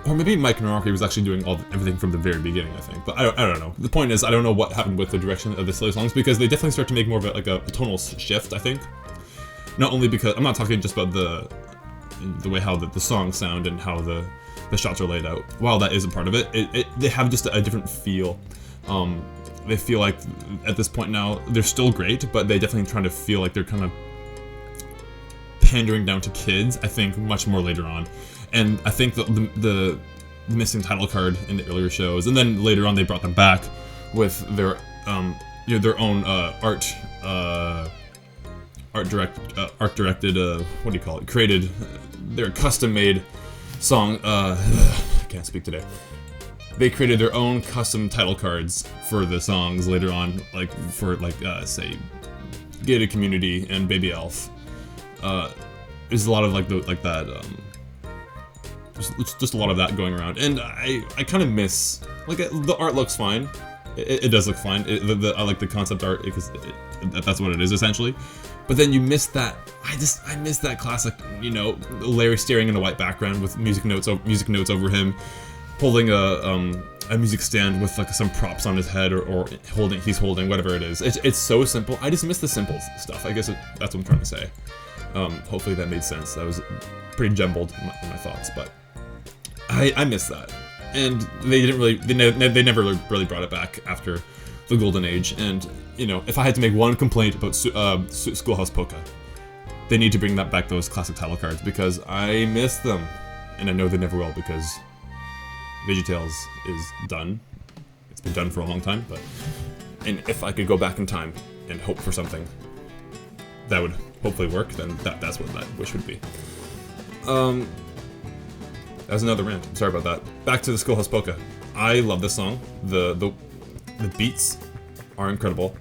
Or maybe Mike Naraki was actually doing everything from the very beginning, I think. But I don't know. The point is, I don't know what happened with the direction of the silly songs, because they definitely start to make more of a tonal shift, I think. Not only because, I'm not talking just about the way how the songs sound and how the shots are laid out. While that is a part of it, they have just a different feel. They feel like, at this point now, they're still great, but they definitely trying to feel like they're kind of pandering down to kids, I think, much more later on. And I think the missing title card in the earlier shows, and then later on they brought them back with their their own art directed, what do you call it, created, their custom made song, I can't speak today. They created their own custom title cards for the songs later on, like for say Gated Community and Baby Elf. There's a lot of just a lot of that going around, and I kind of miss, like, the art looks fine. It does look fine. I like the concept art because that's what it is essentially. But then you miss that. I miss that classic, you know, Larry staring in a white background with music notes over him, holding a music stand with like some props on his head, or he's holding whatever it is. It's so simple. I just miss the simple stuff. I guess that's what I'm trying to say. Hopefully that made sense. That was pretty jumbled in my thoughts, but I miss that. And they never really brought it back after the Golden Age. And, you know, if I had to make one complaint about Schoolhouse Polka, they need to bring back those classic title cards, because I miss them. And I know they never will, because VeggieTales is done. It's been done for a long time, and if I could go back in time and hope for something that would hopefully work, then that's what that wish would be. That was another rant. I'm sorry about that. Back to the Schoolhouse Polka. I love this song. The beats are incredible.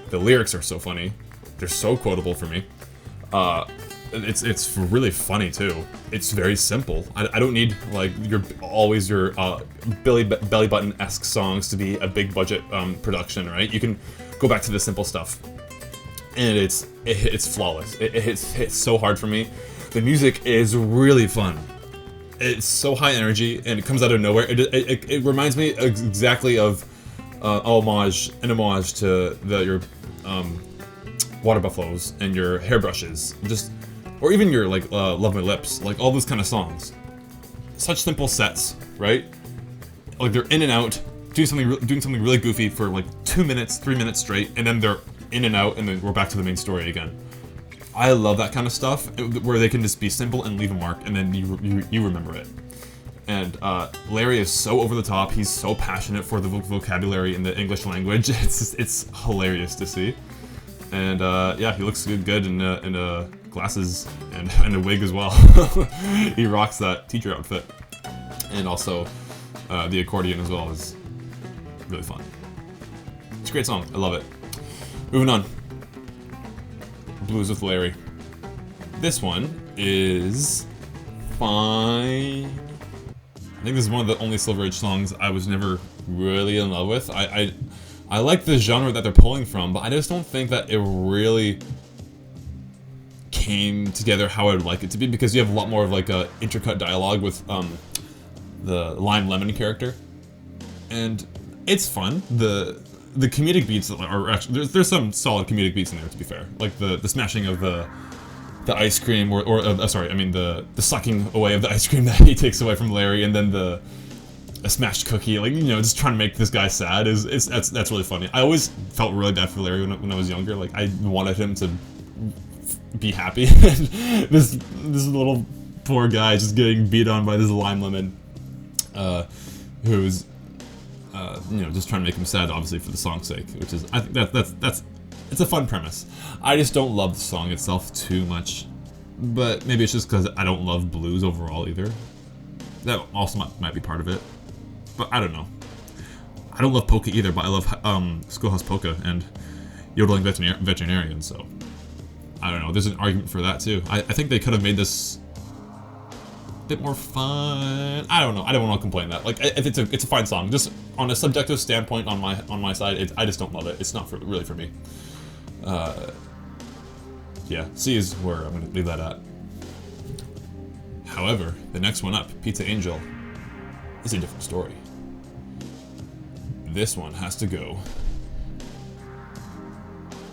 The lyrics are so funny. They're so quotable for me. It's really funny too. It's very simple. I don't need like your belly button-esque songs to be a big budget production, right? You can go back to the simple stuff, and it's flawless. It hits so hard for me. The music is really fun. It's so high energy, and it comes out of nowhere. It reminds me exactly of an homage to your water buffaloes and your hairbrushes, or even your like Love My Lips, like all those kind of songs. Such simple sets, right? Like they're in and out, doing something really goofy for like 2 minutes, 3 minutes straight, and then they're in and out, and then we're back to the main story again. I love that kind of stuff, where they can just be simple and leave a mark, and then you remember it. And Larry is so over the top. He's so passionate for the vocabulary in the English language. It's hilarious to see. And yeah, he looks good in glasses and a wig as well. He rocks that teacher outfit, and also the accordion as well is really fun. It's a great song. I love it. Moving on. Blues with Larry. This one is fine. I think this is one of the only Silver Age songs I was never really in love with. I like the genre that they're pulling from, but I just don't think that it really came together how I would like it to be, because you have a lot more of like a intercut dialogue with the Lime Lemon character, and it's fun. The comedic beats are actually, there's some solid comedic beats in there, to be fair. Like the smashing of the ice cream, the sucking away of the ice cream that he takes away from Larry, and then a smashed cookie, like, you know, just trying to make this guy sad that's really funny. I always felt really bad for Larry when I was younger. Like, I wanted him to be happy. this little poor guy just getting beat on by this lime lemon, who's just trying to make him sad, obviously for the song's sake, which is, I think that's it's a fun premise. I just don't love the song itself too much, but maybe it's just because I don't love blues overall either. That also might be part of it, but I don't know. I don't love polka either, but I love Schoolhouse Polka and Yodeling Veterinarian, so I don't know. There's an argument for that too. I think they could have made this a bit more fun. I don't know. I don't want to complain that. Like, it's a fine song. Just on a subjective standpoint, on my side, I just don't love it. It's not really for me. Yeah, C is where I'm gonna leave that at. However, the next one up, Pizza Angel, is a different story. This one has to go,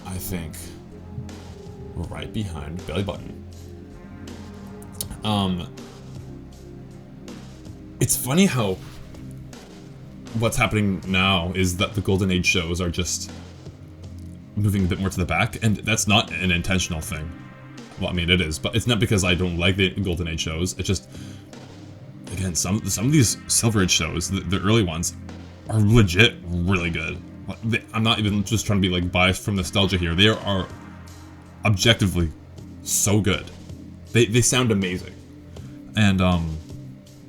I think, right behind Belly Button. It's funny how what's happening now is that the Golden Age shows are just moving a bit more to the back, and that's not an intentional thing. Well, I mean, it is, but it's not because I don't like the Golden Age shows. It's just, again, some of these Silver Age shows, the early ones, are legit really good. I'm not even just trying to be like biased from nostalgia here. They are objectively so good. They sound amazing. And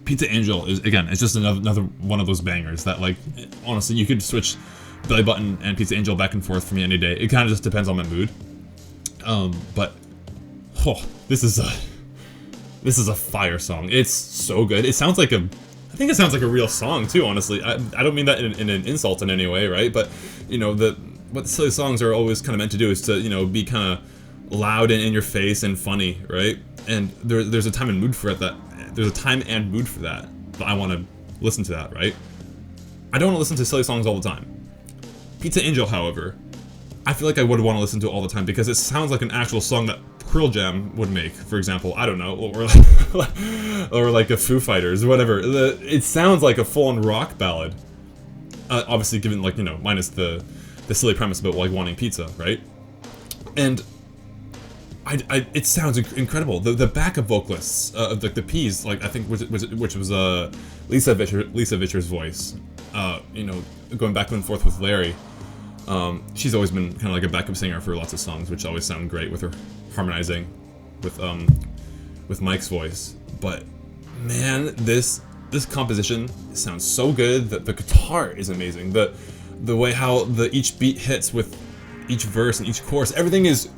Pizza Angel is, again, it's just another one of those bangers that, like, honestly, you could switch Belly Button and Pizza Angel back and forth for me any day. It kind of just depends on my mood. But this is a fire song. It's so good. It sounds like I think it sounds like a real song too, honestly. I don't mean that in an insult in any way, right? But, what silly songs are always kind of meant to do is to, be kind of loud and in your face and funny, right? And there's a time and mood for it there's a time and mood for that I want to listen to that, right? I don't want to listen to silly songs all the time. Pizza Angel, however, I feel like I would want to listen to it all the time because it sounds like an actual song that Pearl Jam would make, for example. I don't know, or like a Foo Fighters or whatever. It sounds like a full-on rock ballad. Obviously, given minus the silly premise about like wanting pizza, right? And it sounds incredible. The backup vocalists, like the P's, like I think which was Lisa Vitcher's voice. Going back and forth with Larry. She's always been kind of like a backup singer for lots of songs, which always sound great with her harmonizing with Mike's voice. But man, this composition sounds so good. That the guitar is amazing. The way how each beat hits with each verse and each chorus, everything is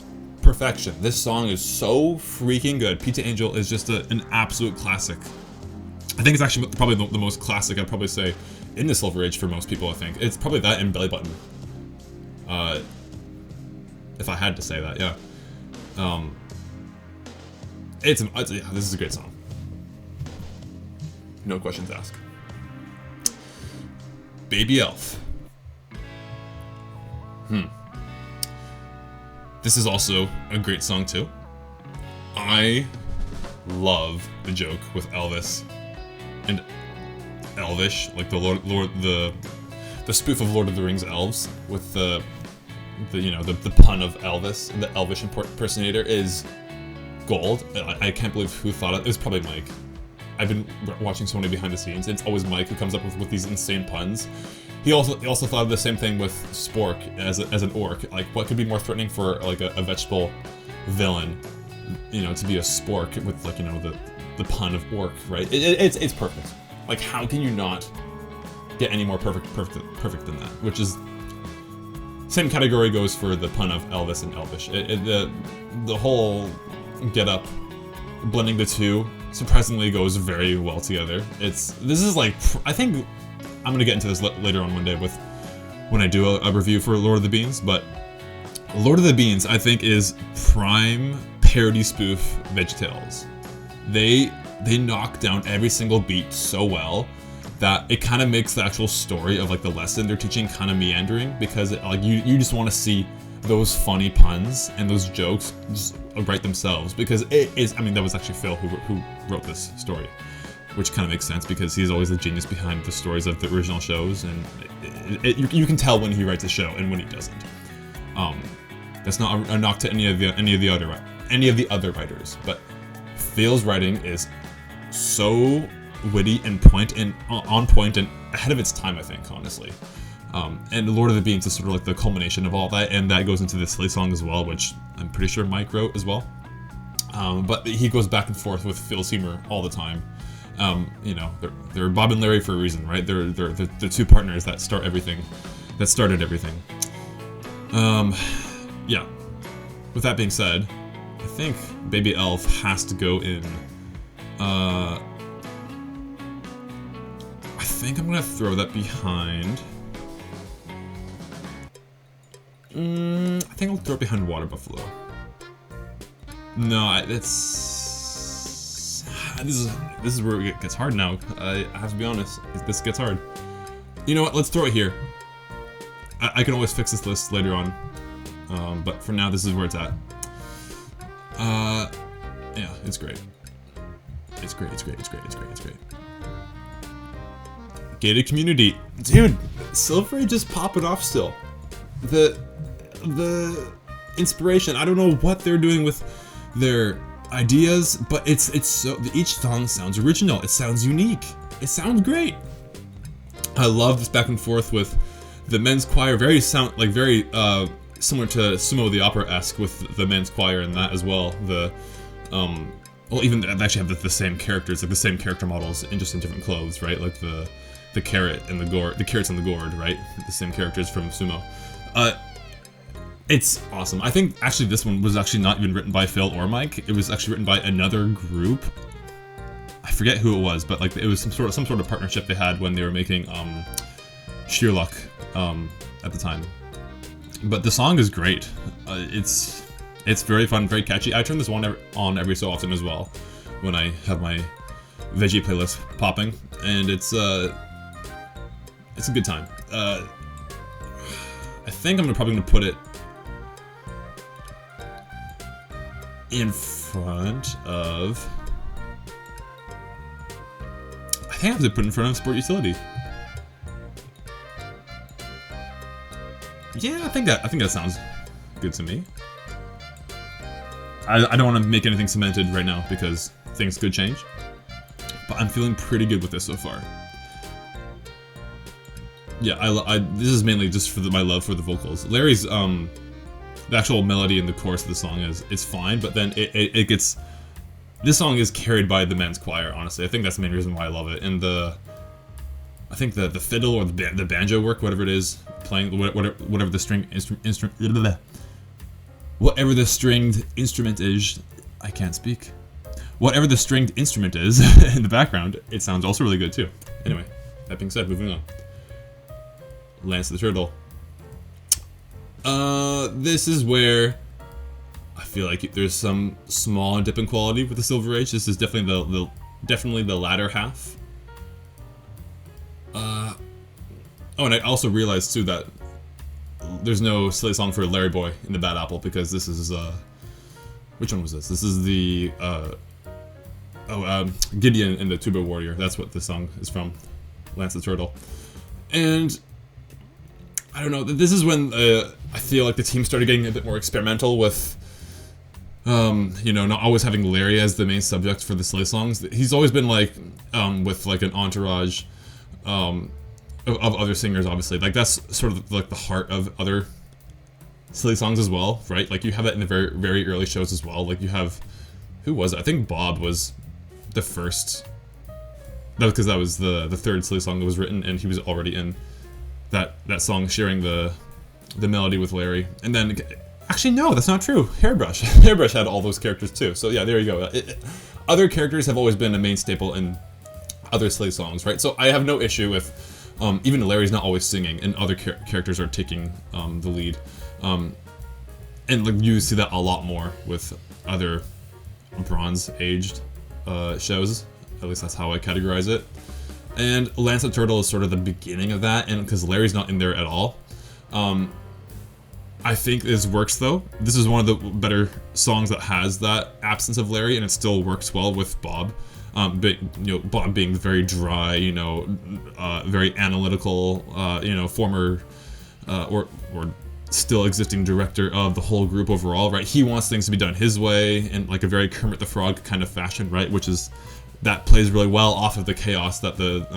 perfection. This song is so freaking good. Pizza Angel is just an absolute classic. I think it's actually probably the most classic, I'd probably say, in the Silver Age for most people. I think it's probably that and Belly Button. If I had to say that, yeah. Yeah, this is a great song. No questions asked. Baby Elf. This is also a great song too. I love the joke with Elvis and Elvish, like the spoof of Lord of the Rings elves with the pun of Elvis, and the Elvish impersonator is gold. I can't believe who thought it. It was probably Mike. I've been watching so many behind the scenes. It's always Mike who comes up with these insane puns. He also thought of the same thing with Spork as an orc. Like, what could be more threatening for like a vegetable villain, to be a spork with like the pun of orc, right? It's perfect. Like, how can you not get any more perfect than that? Which is same category goes for the pun of Elvis and Elvish. The whole get up, blending the two, surprisingly goes very well together. This is like, I think I'm gonna get into this later on one day when I do a review for Lord of the Beans, but Lord of the Beans I think is prime parody spoof VeggieTales. They knock down every single beat so well that it kind of makes the actual story of like the lesson they're teaching kind of meandering, because you just want to see those funny puns and those jokes just write themselves, because it is, I mean, that was actually Phil who wrote this story, which kind of makes sense because he's always the genius behind the stories of the original shows, and you can tell when he writes a show and when he doesn't. That's not a knock to any of the any of the other writers, but Phil's writing is so witty and on point and ahead of its time, I think, honestly. And Lord of the Beans is sort of like the culmination of all that, and that goes into the Slay song as well, which I'm pretty sure Mike wrote as well. But he goes back and forth with Phil's humor all the time. You know, they're Bob and Larry for a reason, right? They're the two partners that started everything. Yeah. With that being said, I think Baby Elf has to go in. I think I'm gonna throw that behind. I think I'll throw it behind Water Buffalo. No, this is where it gets hard now. I have to be honest. This gets hard. You know what? Let's throw it here. I can always fix this list later on. But for now, this is where it's at. Yeah, it's great. It's great. Gated community, dude. Silver Age just popping off still. The inspiration. I don't know what they're doing with their ideas, but it's so each song sounds original. It sounds unique. It sounds great. I love this back and forth with the men's choir. Very similar to Sumo the Opera-esque with the men's choir and that as well. Well, even they actually have the same characters, like the same character models, in just in different clothes, right? Like the carrot and the gourd, the carrots and the gourd, right? The same characters from Sumo. It's awesome. I think actually this one was actually not even written by Phil or Mike. It was actually written by another group. I forget who it was, but like it was some sort of partnership they had when they were making Sheerluck at the time. But the song is great. It's very fun, very catchy. I turn this one on every so often as well when I have my veggie playlist popping, and it's a good time. I think I'm probably gonna put it in front of. I think I have to put it in front of Sport Utility. Yeah, I think that sounds good to me. I don't want to make anything cemented right now because things could change, but I'm feeling pretty good with this so far. Yeah, this is mainly just for my love for the vocals. Larry's the actual melody and the chorus of the song is fine, but then it gets. This song is carried by the men's choir. Honestly, I think that's the main reason why I love it. And I think the fiddle or the banjo work, whatever it is, playing whatever the string instrument. Whatever the stringed instrument is, I can't speak. Whatever the stringed instrument is in the background, it sounds also really good too. Anyway, that being said, moving on. Lance the Turtle. This is where I feel like there's some small dip in quality with the Silver Age. This is definitely the latter half. Oh, and I also realized too that there's no Slay song for Larry Boy in the Bad Apple because this is which one was this? This is the Gideon and the Tuba Warrior. That's what this song is from, Lance the Turtle. And I don't know. This is when I feel like the team started getting a bit more experimental with, not always having Larry as the main subject for the Slay songs. He's always been like with like an entourage. Of other singers, obviously. Like, that's sort of like the heart of other Slay songs as well, right? Like, you have that in the very, very early shows as well. Like, you have... Who was it? I think Bob was the first... Because that was the third Slay song that was written, and he was already in that song sharing the melody with Larry. And then... Actually, no, that's not true. Hairbrush. Hairbrush had all those characters, too. So, yeah, there you go. Other characters have always been a main staple in other Slay songs, right? So I have no issue with... even Larry's not always singing, and other characters are taking the lead, and like you see that a lot more with other Bronze-aged shows. At least that's how I categorize it. And Lance the Turtle is sort of the beginning of that, and because Larry's not in there at all, I think this works though. This is one of the better songs that has that absence of Larry, and it still works well with Bob. But, Bob being very dry, very analytical, former, or still existing director of the whole group overall, right? He wants things to be done his way in like a very Kermit the Frog kind of fashion, right? Which is, that plays really well off of the chaos that the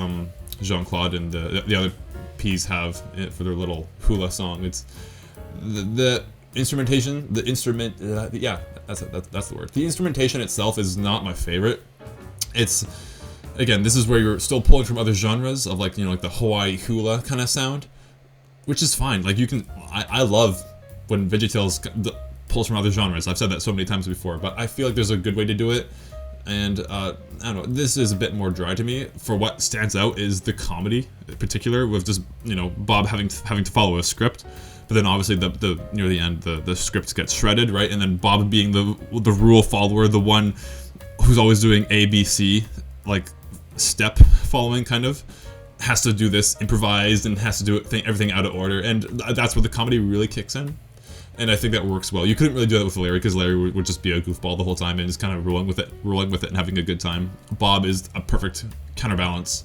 Jean-Claude and the other P's have for their little hula song. It's the instrumentation, yeah, that's the word. The instrumentation itself is not my favorite. It's, again, this is where you're still pulling from other genres of like, you know, like the Hawaii hula kind of sound, which is fine. Like, you can, I love when VeggieTales pulls from other genres. I've said that so many times before, but I feel like there's a good way to do it. And I don't know, this is a bit more dry to me. For what stands out is the comedy, in particular, with just, you know, Bob having to follow a script, but then obviously the near the end the script gets shredded, right? And then Bob being the rule follower, the one who's always doing A, B, C, like step following kind of, has to do this improvised and has to do everything out of order, and that's where the comedy really kicks in. And I think that works well. You couldn't really do that with Larry, because Larry would just be a goofball the whole time and just kind of rolling with it and having a good time. Bob is a perfect counterbalance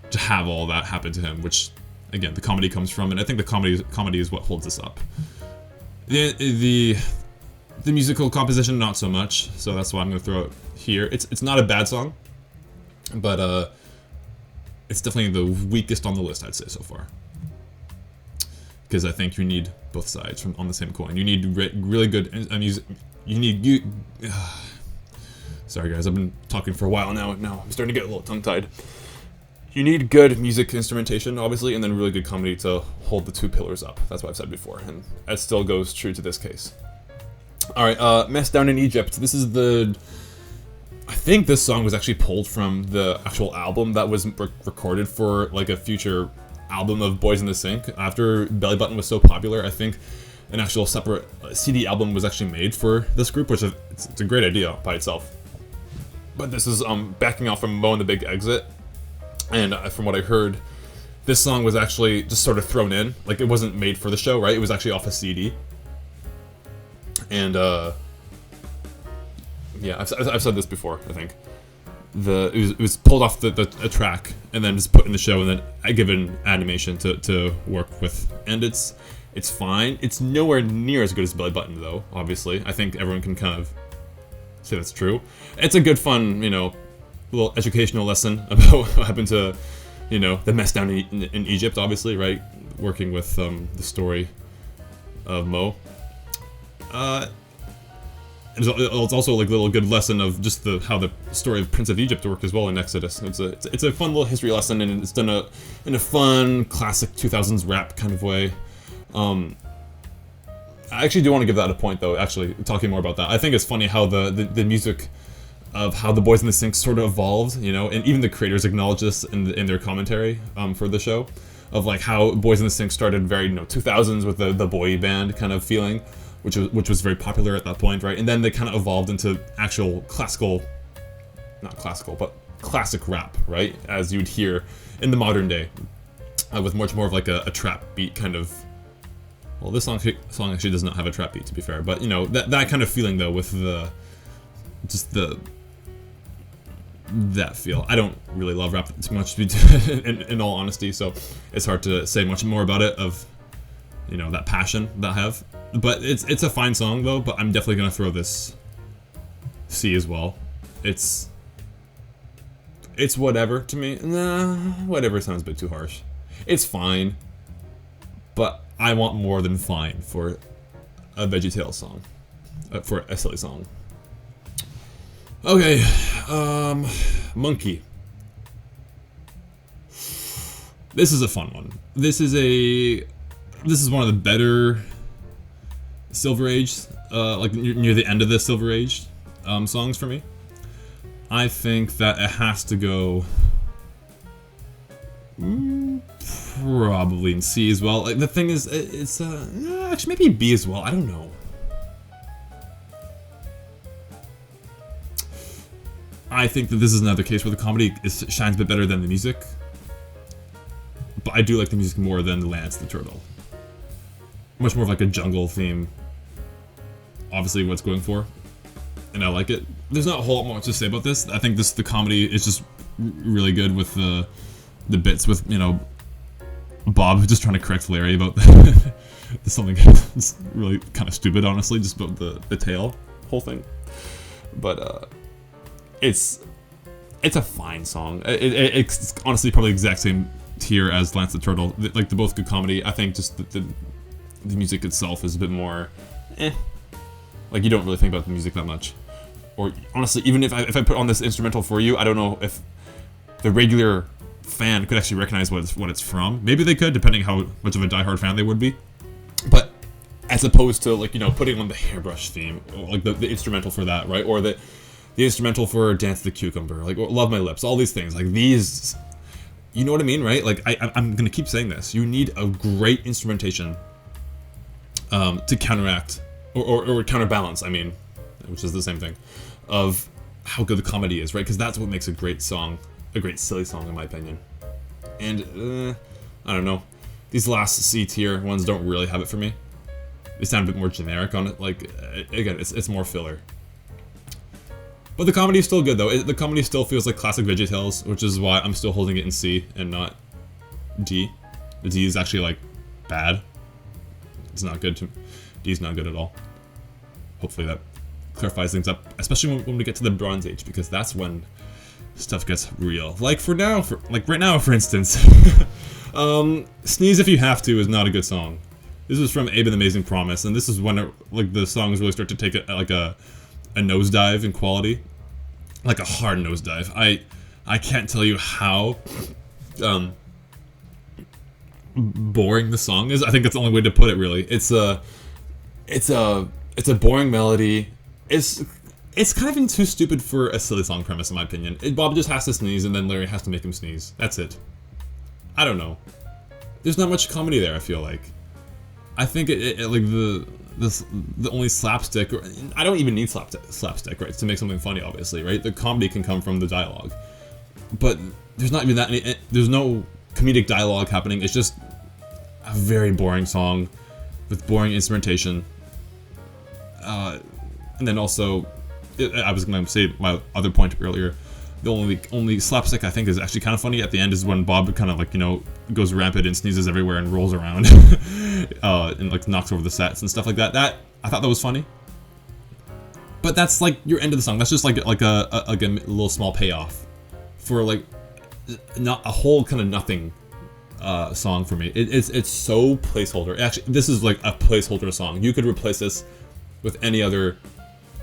to have all that happen to him, which, again, the comedy comes from, and I think the comedy is what holds this up. The musical composition, not so much, so that's why I'm going to throw it here. It's not a bad song, but it's definitely the weakest on the list, I'd say, so far. Because I think you need both sides on the same coin. You need really good music. Sorry guys, I've been talking for a while now. Now I'm starting to get a little tongue-tied. You need good music instrumentation, obviously, and then really good comedy to hold the two pillars up. That's what I've said before, and that still goes true to this case. All right, Mess Down in Egypt. This is I think this song was actually pulled from the actual album that was recorded for like a future album of Boys in the Sink. After Belly Button was so popular, I think an actual separate CD album was actually made for this group, which it's a great idea by itself. But this is backing off from Mo and the Big Exit, and from what I heard, this song was actually just sort of thrown in, like it wasn't made for the show, right? It was actually off a CD, and yeah, I've said this before, I think. It was pulled off a track and then just put in the show, and then I give an animation to work with, and it's fine. It's nowhere near as good as Belly Button, though. Obviously, I think everyone can kind of say that's true. It's a good, fun, you know, little educational lesson about what happened to, you know, the mess down in Egypt. Obviously, right? Working with the story of Mo. It's also like a little good lesson of just how the story of Prince of Egypt worked as well in Exodus. It's a fun little history lesson, and it's done in a fun classic 2000s rap kind of way. I actually do want to give that a point, though. Actually, talking more about that, I think it's funny how the music of how the Boys in the Sink sort of evolved, you know, and even the creators acknowledge this in their commentary for the show, of like how Boys in the Sink started very 2000s with the boy band kind of feeling, which was very popular at that point, right? And then they kind of evolved into actual not classical, but classic rap, right? As you'd hear in the modern day, with much more of like a trap beat kind of. Well, this song actually does not have a trap beat, to be fair, but you know that kind of feeling though, with that feel. I don't really love rap too much, in all honesty, so it's hard to say much more about it, of, you know, that passion that I have. But it's a fine song though, but I'm definitely gonna throw this C as well. It's whatever to me. Nah, whatever sounds a bit too harsh. It's fine, but I want more than fine for a VeggieTales song, for a silly song. Okay, Monkey. This is a fun one. This is one of the better Silver Age, like near the end of the Silver Age songs for me. I think that it has to go probably in C as well. Like, the thing is, it's actually maybe B as well. I don't know. I think that this is another case where the comedy shines a bit better than the music, but I do like the music more than Lance the Turtle. Much more of like a jungle theme. Obviously, what's going for, and I like it. There's not a whole lot more to say about this. I think the comedy is just really good with the bits with, you know, Bob just trying to correct Larry about the, something that's really kind of stupid, honestly, just about the tail whole thing. But it's a fine song. It's honestly probably the exact same tier as Lance the Turtle. Like, they're both good comedy. I think just the music itself is a bit more like, you don't really think about the music that much. Or honestly, even if I put on this instrumental for you, I don't know if the regular fan could actually recognize what it's from. Maybe they could, depending how much of a diehard fan they would be. But as opposed to, like, you know, putting on the hairbrush theme, or like the instrumental for that, right? Or the instrumental for Dance the Cucumber, like, or Love My Lips, all these things, like these, you know what I mean, right? Like, I'm gonna keep saying this. You need a great instrumentation to counteract or counterbalance, I mean, which is the same thing, of how good the comedy is, right? Because that's what makes a great song, a great silly song, in my opinion. And I don't know, these last C tier ones don't really have it for me. They sound a bit more generic on it. Like, again, it's more filler. But the comedy is still good, though. The comedy still feels like classic VeggieTales, which is why I'm still holding it in C and not D. The D is actually, like, bad. It's not good to... D's not good at all. Hopefully that clarifies things up, especially when we get to the Bronze Age, because that's when stuff gets real. Like right now, for instance. Sneeze If You Have To is not a good song. This is from Abe and the Amazing Promise, and this is when the songs really start to take a nosedive in quality, like a hard nosedive. I can't tell you how boring the song is. I think that's the only way to put it. Really, it's a boring melody. It's kind of even too stupid for a silly song premise, in my opinion. Bob just has to sneeze, and then Larry has to make him sneeze. That's it. I don't know. There's not much comedy there, I feel like. I think like the only slapstick, or I don't even need slapstick, right, to make something funny, obviously, right? The comedy can come from the dialogue, but there's not even that. There's no comedic dialogue happening. It's just a very boring song with boring instrumentation. And then also, I was going to say my other point earlier. The only slapstick I think is actually kind of funny at the end is when Bob kind of, like, you know, goes rampant and sneezes everywhere and rolls around and like knocks over the sets and stuff like that. That I thought that was funny. But that's like your end of the song. That's just like a little small payoff for like not a whole kind of nothing song for me. It's so placeholder. Actually, this is like a placeholder song. You could replace this with any other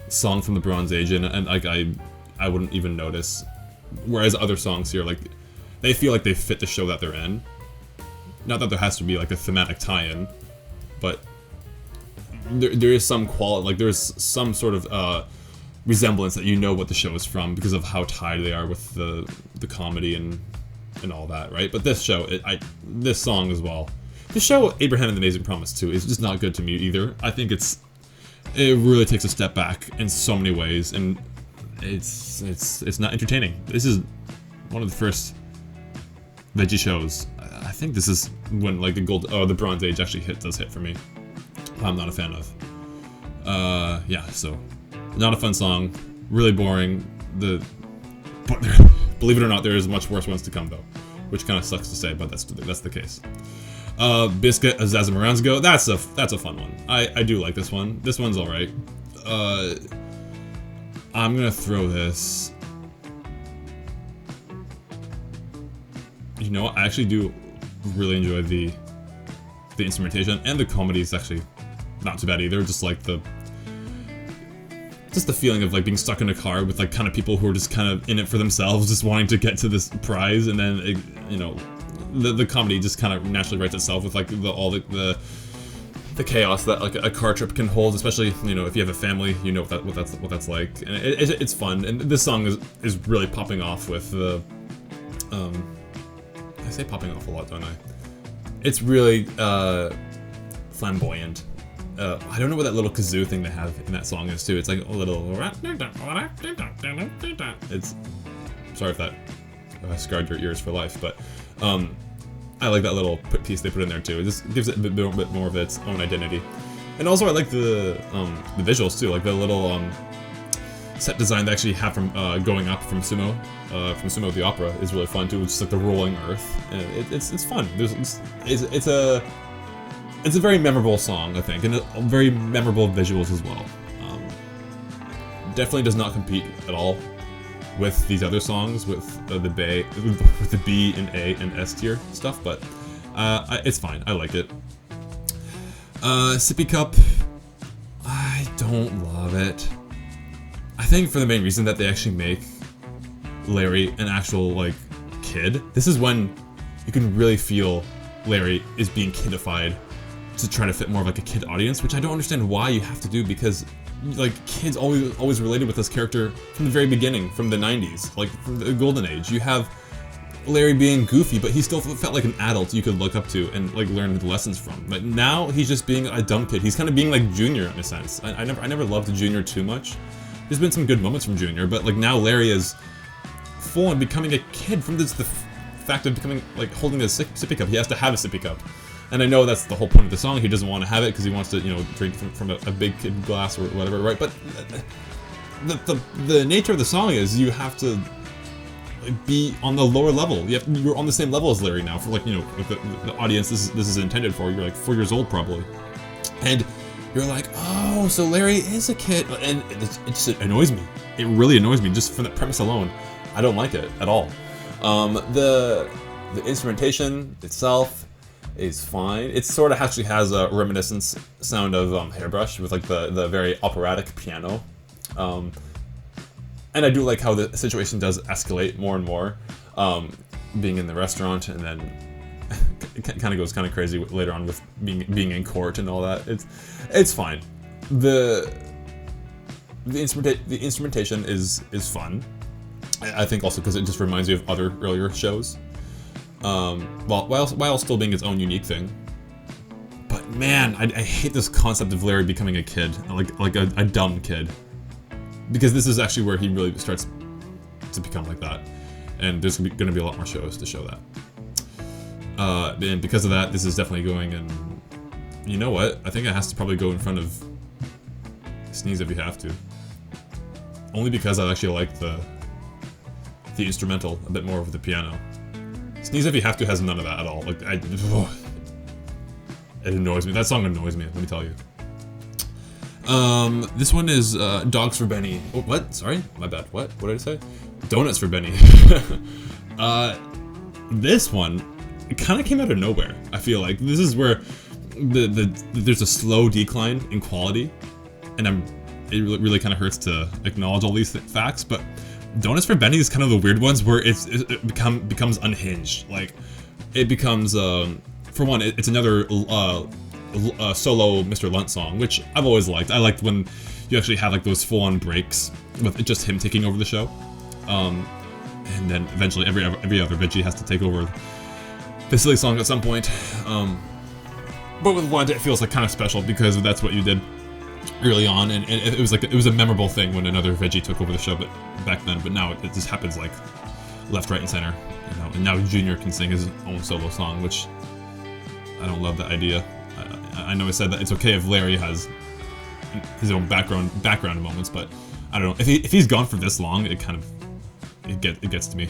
song from the Bronze Age, and like I wouldn't even notice. Whereas other songs here, like, they feel like they fit the show that they're in. Not that there has to be like a thematic tie-in, but there is some quality, like there's some sort of resemblance that you know what the show is from because of how tied they are with the comedy and all that, right? But this show, this song as well. The show Abraham and the Amazing Promise too is just not good to me either. I think it really takes a step back in so many ways, and it's not entertaining. This is one of the first Veggie shows. I think this is when like the Bronze Age actually does hit for me. I'm not a fan of. Yeah, so not a fun song, really boring. But believe it or not, there is much worse ones to come though, which kind of sucks to say, but that's the case. Biscuit Azaza Moranzgo, that's a fun one. I do like this one. This one's alright. I'm gonna throw this. You know, I actually do really enjoy the instrumentation, and the comedy is actually not too bad either. Just like the feeling of like being stuck in a car with like kind of people who are just kind of in it for themselves, just wanting to get to this prize, and then you know, the comedy just kind of naturally writes itself with like all the chaos that like a car trip can hold, especially, you know, if you have a family, you know what that's like, and it's fun. And this song is really popping off with the I say popping off a lot, don't I? It's really flamboyant. I don't know what that little kazoo thing they have in that song is too. It's like a little. It's sorry if that scarred your ears for life, but I like that little piece they put in there too. It just gives it a bit more of its own identity. And also I like the visuals too, like the little set design they actually have from going up from Sumo the Opera is really fun too. It's just like the rolling earth, and it's fun. It's a very memorable song, I think, and very memorable visuals as well. Definitely does not compete at all with these other songs with the B and A and S tier stuff, but it's fine. I like it. Sippy Cup, I don't love it. I think for the main reason that they actually make Larry an actual, like, kid. This is when you can really feel Larry is being kidified to try to fit more of like a kid audience, which I don't understand why you have to do, because like kids always related with this character from the very beginning, from the 90s, like from the golden age. You have Larry being goofy, but he still felt like an adult you could look up to and like learn the lessons from. But now he's just being a dumb kid. He's kind of being like Junior in a sense. I never loved Junior too much. There's been some good moments from Junior, but like now Larry is full on becoming a kid from the fact of becoming like holding a sippy cup. He has to have a sippy cup. And I know that's the whole point of the song. He doesn't want to have it because he wants to, you know, drink from a big kid glass or whatever, right? But the nature of the song is you have to be on the lower level. You're on the same level as Larry now. For like, you know, like the audience this is intended for. You're like 4 years old probably, and you're like, oh, so Larry is a kid, and it just annoys me. It really annoys me just from the premise alone. I don't like it at all. The instrumentation itself is fine. It sort of actually has a reminiscent sound of Hairbrush with like the very operatic piano. And I do like how the situation does escalate more and more, being in the restaurant, and then it kind of goes kind of crazy later on with being in court and all that. It's fine. The instrumentation is fun. I think also because it just reminds me of other earlier shows. While still being its own unique thing. But man, I hate this concept of Larry becoming a kid, like a dumb kid. Because this is actually where he really starts to become like that. And there's going to be a lot more shows to show that. And because of that, this is definitely going in... You know what? I think it has to probably go in front of Sneeze If You Have To. Only because I actually like the instrumental a bit more over the piano. Sneeze If You Have To has none of that at all. Like, it annoys me. That song annoys me, let me tell you. This one is Dogs for Benny. Oh, what? Sorry? My bad. What? What did I say? Donuts for Benny. This one, it kind of came out of nowhere, I feel like. This is where there's a slow decline in quality, and it really kind of hurts to acknowledge all these facts, but Donuts for Benny is kind of the weird ones where it becomes unhinged. Like, it becomes, for one, it's another solo Mr. Lunt song, which I've always liked. I liked when you actually have like those full-on breaks with just him taking over the show. And then eventually every other Veggie has to take over the silly song at some point. But with Lunt, it feels like kind of special because that's what you did early on, and it was a memorable thing when another Veggie took over the show, but back then. But now it just happens like left, right, and center, you know. And now Junior can sing his own solo song, which I don't love that idea. I know I said that it's okay if Larry has his own background moments, but I don't know, if he's gone for this long, it kind of it gets to me.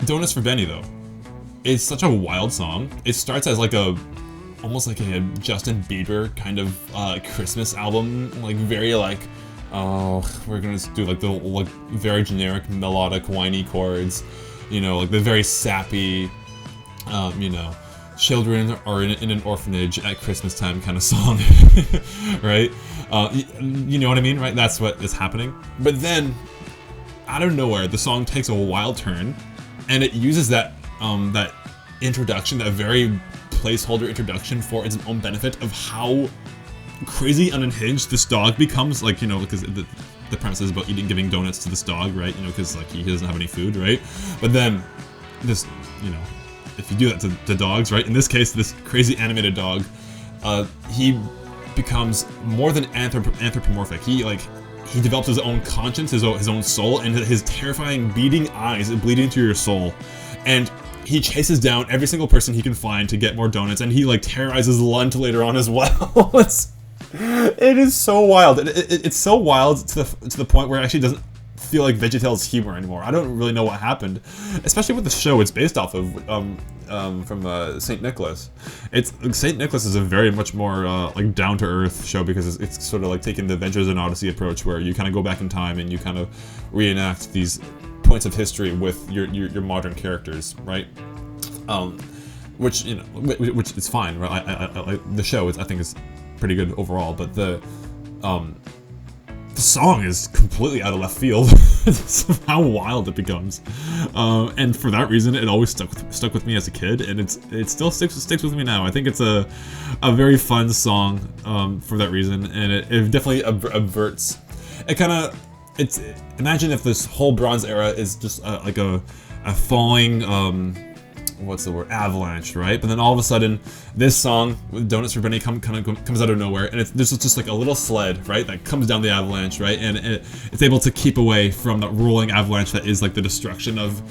Donuts for Benny though, it's such a wild song. It starts as like almost like a Justin Bieber kind of Christmas album, like very like, oh, we're gonna do like the like very generic melodic whiny chords, you know, like the very sappy, you know, children are in an orphanage at Christmas time kind of song, right? You know what I mean, right? That's what is happening. But then, out of nowhere, the song takes a wild turn, and it uses that that introduction, that very placeholder introduction for its own benefit of how crazy and unhinged this dog becomes. Like, you know, because the premise is about giving donuts to this dog, right? You know, because like he doesn't have any food, right? But then this, you know, if you do that to dogs, right? In this case, this crazy animated dog, he becomes more than anthropomorphic. He develops his own conscience, his own soul, and his terrifying beating eyes bleed into your soul. And he chases down every single person he can find to get more donuts, and he like terrorizes Lunt later on as well. It is so wild. It's so wild to the point where it actually doesn't feel like VeggieTales humor anymore. I don't really know what happened, especially with the show it's based off of, from St. Nicholas. St. Nicholas is a very much more like down to earth show because it's sort of like taking the Adventures in Odyssey approach, where you kind of go back in time and you kind of reenact these points of history with your modern characters, right? Which which is fine, right? I like the show. I think is pretty good overall, but the song is completely out of left field. How wild it becomes, and for that reason, it always stuck with me as a kid, and it still sticks with me now. I think it's a very fun song for that reason, and it definitely averts. It kind of imagine if this whole Bronze Era is just like a falling what's the word, avalanche, right? But then all of a sudden, this song with Donuts for Benny comes out of nowhere, and there's just like a little sled, right, that comes down the avalanche, right, and it's able to keep away from the rolling avalanche that is like the destruction of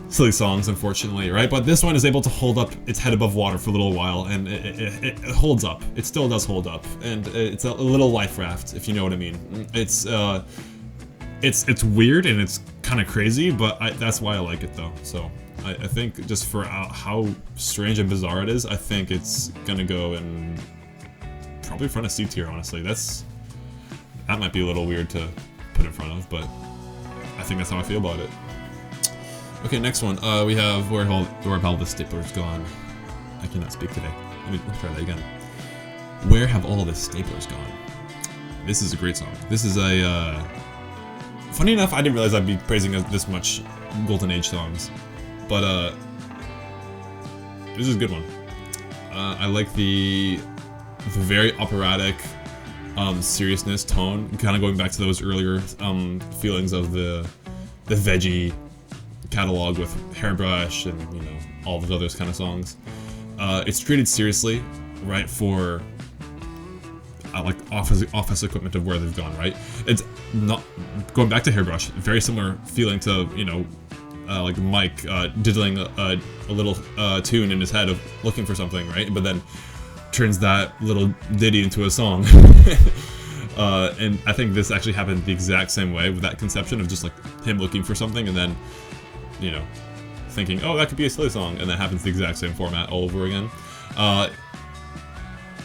silly songs, unfortunately, right? But this one is able to hold up its head above water for a little while, and it holds up. It still does hold up, and it's a little life raft, if you know what I mean. It's weird and it's kind of crazy, but that's why I like it though. So I think just for how strange and bizarre it is, I think it's gonna go in probably front of C tier. Honestly, that might be a little weird to put in front of, but I think that's how I feel about it. Okay, next one. We have Where Have All the Staplers Gone? I cannot speak today. Let's try that again. Where Have All the Staplers Gone? This is a great song. This is a funny enough, I didn't realize I'd be praising this much Golden Age songs. But this is a good one. I like the very operatic seriousness tone, kind of going back to those earlier feelings of the veggie catalog with Hairbrush and all those other kind of songs. It's treated seriously, right, for like office equipment of where they've gone, right? It's not going back to Hairbrush, very similar feeling to like Mike diddling a little tune in his head of looking for something, right? But then turns that little ditty into a song. And I think this actually happened the exact same way with that conception of just like him looking for something and then, thinking, oh, that could be a silly song, and that happens the exact same format all over again.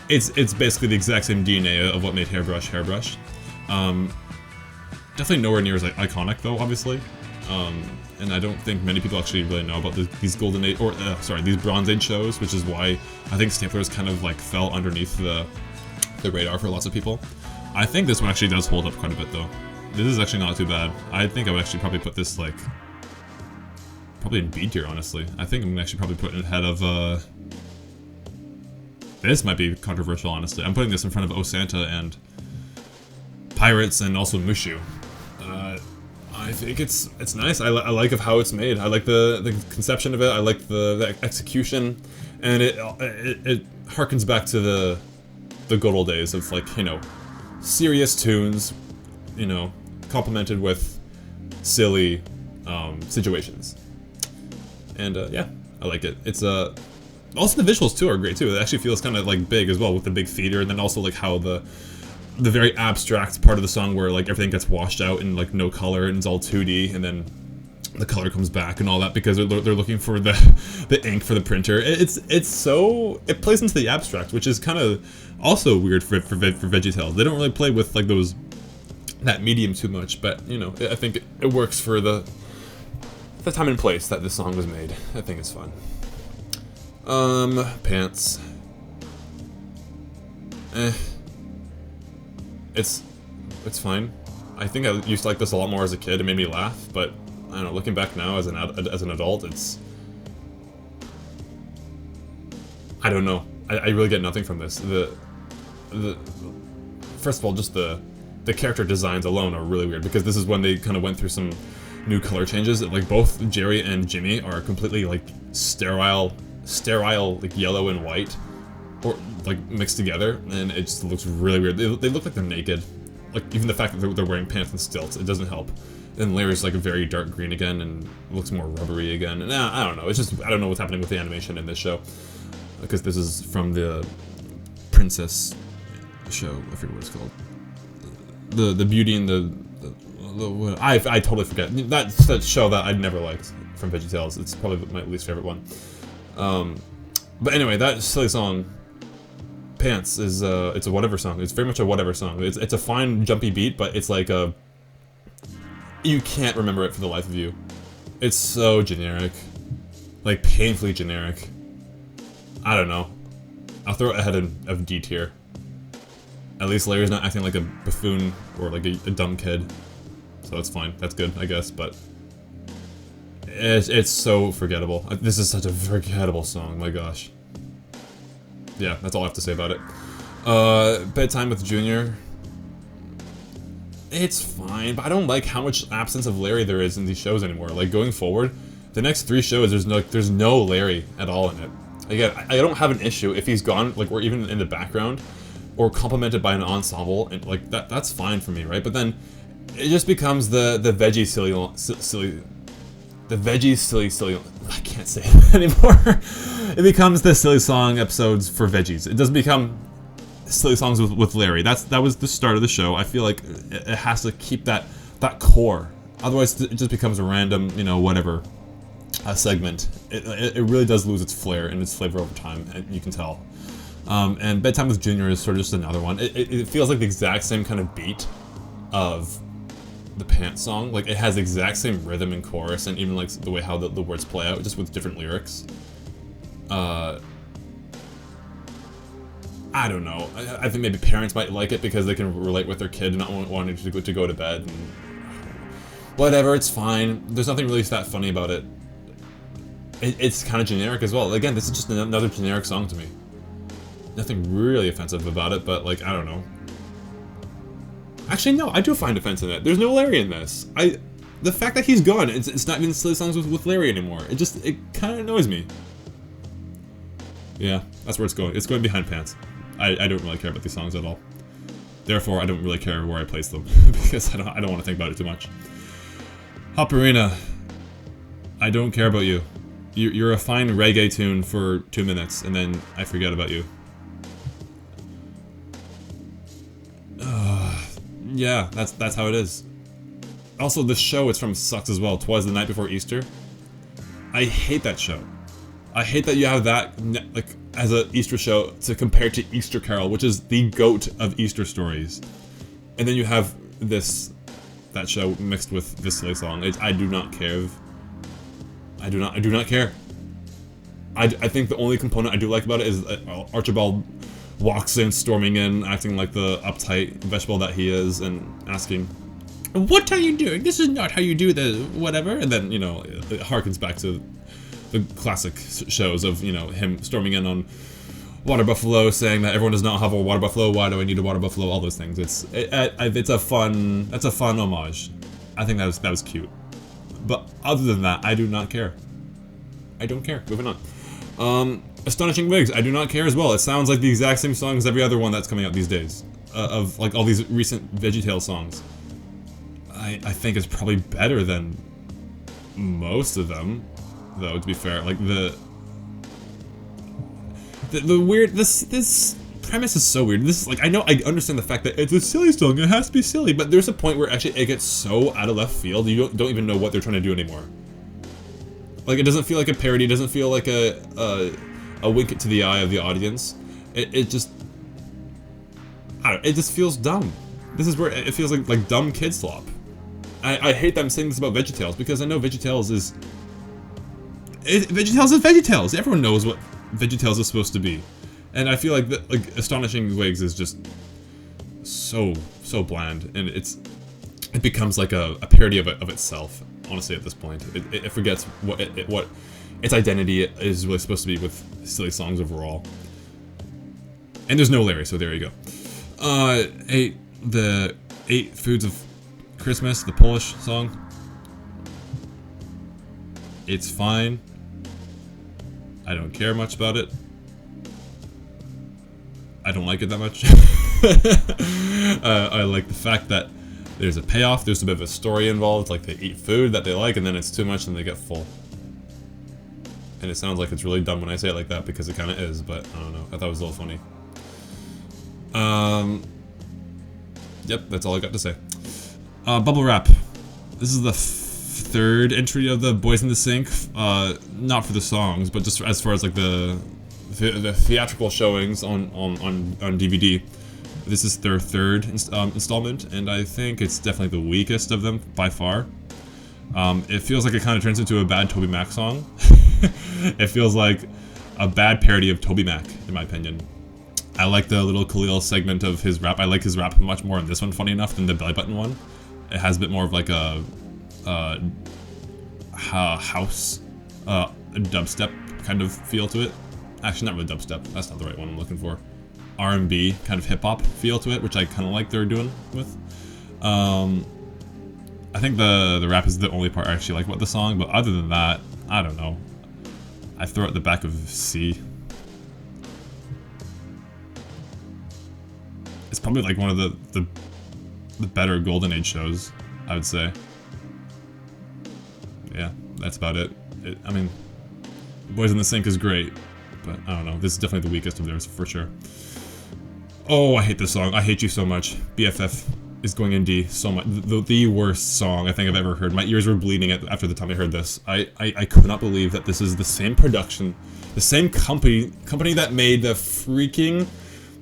It's basically the exact same DNA of what made Hairbrush Hairbrush. Definitely nowhere near as iconic though, obviously. And I don't think many people actually really know about these Golden Age, these Bronze Age shows, which is why I think Staplers kind of like fell underneath the radar for lots of people. I think this one actually does hold up quite a bit though. This is actually not too bad. I think I would actually probably put this like, probably in B tier, honestly. I think I'm actually probably putting it ahead of, this might be controversial, honestly. I'm putting this in front of Oh Santa and Pirates and also Mushu. I think it's nice. I like of how it's made. I like the conception of it. I like the execution, and it harkens back to the good old days of like serious tunes, complemented with silly situations. And yeah, I like it. It's also the visuals too are great too. It actually feels kind of like big as well with the big theater, and then also like how the very abstract part of the song where like everything gets washed out and like no color and it's all 2D, and then the color comes back and all that because they're looking for the ink for the printer. It plays into the abstract, which is kind of also weird for VeggieTales. They don't really play with like that medium too much, but I think it works for the time and place that this song was made. I think it's fun. Pants. It's fine. I think I used to like this a lot more as a kid. It made me laugh, but I don't know. Looking back now as an adult, I don't know. I really get nothing from this. First of all, just the character designs alone are really weird because this is when they kind of went through some new color changes. Like both Jerry and Jimmy are completely like sterile like yellow and white, or like mixed together, and it just looks really weird. They look like they're naked. Like even the fact that they're wearing pants and stilts, it doesn't help. And Larry's like a very dark green again and looks more rubbery again. And I don't know. It's just I don't know what's happening with the animation in this show because this is from the Princess show. I forget what it's called. The Beauty and the I totally forget. That's that show that I never liked from VeggieTales. It's probably my least favorite one. But anyway, that silly song, Pants, is it's a whatever song. It's very much a whatever song. It's a fine jumpy beat, but it's like a you can't remember it for the life of you. It's so generic, like painfully generic. I don't know. I'll throw it ahead of D tier. At least Larry's not acting like a buffoon or like a dumb kid, so that's fine. That's good, I guess. But it's so forgettable. This is such a forgettable song. My gosh. Yeah, that's all I have to say about it. Bedtime with Junior. It's fine, but I don't like how much absence of Larry there is in these shows anymore. Like going forward, the next 3 shows, there's no Larry at all in it. Again, I don't have an issue if he's gone, like, or even in the background, or complemented by an ensemble, and like that's fine for me, right? But then it just becomes the veggie silly. I can't say it anymore. It becomes the silly song episodes for veggies. It doesn't become silly songs with Larry. That was the start of the show. I feel like it has to keep that core. Otherwise, it just becomes a random, you know, whatever segment. It really does lose its flair and its flavor over time, and you can tell. And Bedtime with Junior is sort of just another one. It feels like the exact same kind of beat of the Pants song. Like, it has the exact same rhythm and chorus, and even like the way how the words play out, just with different lyrics. I don't know. I think maybe parents might like it because they can relate with their kid and not wanting to go to bed. And whatever, it's fine. There's nothing really that funny about it. It's kind of generic as well. Again, this is just another generic song to me. Nothing really offensive about it, but like, I don't know. Actually, no, I do find offense in it. There's no Larry in this. The fact that he's gone, it's not even silly songs with Larry anymore. It kind of annoys me. Yeah, that's where it's going. It's going behind Pants. I don't really care about these songs at all. Therefore, I don't really care where I place them because I don't want to think about it too much. Hopperina, I don't care about you. You're a fine reggae tune for 2 minutes, and then I forget about you. Yeah, that's how it is. Also, the show it's from sucks as well. 'Twas the Night Before Easter. I hate that show. I hate that you have that like as a Easter show to compare to Easter Carol, which is the GOAT of Easter stories, and then you have that show mixed with this silly song. I do not care. I do not care. I think the only component I do like about it is Archibald walks in, storming in, acting like the uptight vegetable that he is, and asking, "What are you doing? This is not how you do the whatever." And then, you know, it harkens back to the classic shows of, you know, him storming in on Water Buffalo, saying that everyone does not have a Water Buffalo. Why do I need a Water Buffalo? All those things. It's a fun homage. I think that was cute. But other than that, I do not care. I don't care. Moving on. Astonishing Wigs, I do not care as well. It sounds like the exact same song as every other one that's coming out these days. Of like all these recent VeggieTales songs. I think it's probably better than most of them, though, to be fair. Like the weird this premise is so weird. This is like, I understand the fact that it's a silly song, it has to be silly, but there's a point where actually it gets so out of left field you don't even know what they're trying to do anymore. Like, it doesn't feel like a parody, it doesn't feel like a wink to the eye of the audience. It just, I don't know, it just feels dumb. This is where it feels like dumb kid slop. I hate them saying this about VeggieTales, because I know VeggieTales is VeggieTales. Everyone knows what VeggieTales is supposed to be. And I feel like Astonishing Wigs is just so bland, and it becomes like a parody of itself. Honestly, at this point, it forgets what its identity is really supposed to be with silly songs overall. And there's no Larry, so there you go. The 8 Foods of Christmas, the Polish song. It's fine. I don't care much about it. I don't like it that much. I like the fact that there's a payoff, there's a bit of a story involved, like they eat food that they like and then it's too much and they get full. And it sounds like it's really dumb when I say it like that, because it kind of is, but I don't know, I thought it was a little funny. Yep, that's all I got to say. Bubble Wrap. This is the third entry of the Boys in the Sink. Not for the songs, but just as far as like the theatrical showings on DVD. This is their third installment, and I think it's definitely the weakest of them by far. It feels like it kind of turns into a bad Toby Mac song. It feels like a bad parody of Toby Mac, in my opinion. I like the little Khalil segment of his rap. I like his rap much more in this one, funny enough, than the Belly Button one. It has a bit more of like a house, dubstep kind of feel to it. Actually, not really dubstep. That's not the right one I'm looking for. R&B kind of hip hop feel to it, which I kind of like they're doing with. I think the rap is the only part I actually like about the song, but other than that, I don't know. I throw it at the back of C. It's probably like one of the better Golden Age shows, I would say. Yeah, that's about it. I mean, Boys in the Sink is great, but I don't know. This is definitely the weakest of theirs for sure. Oh, I hate this song. I hate you so much. BFF is going in D so much. The worst song I think I've ever heard. My ears were bleeding after the time I heard this. I could not believe that this is the same production, the same company that made the freaking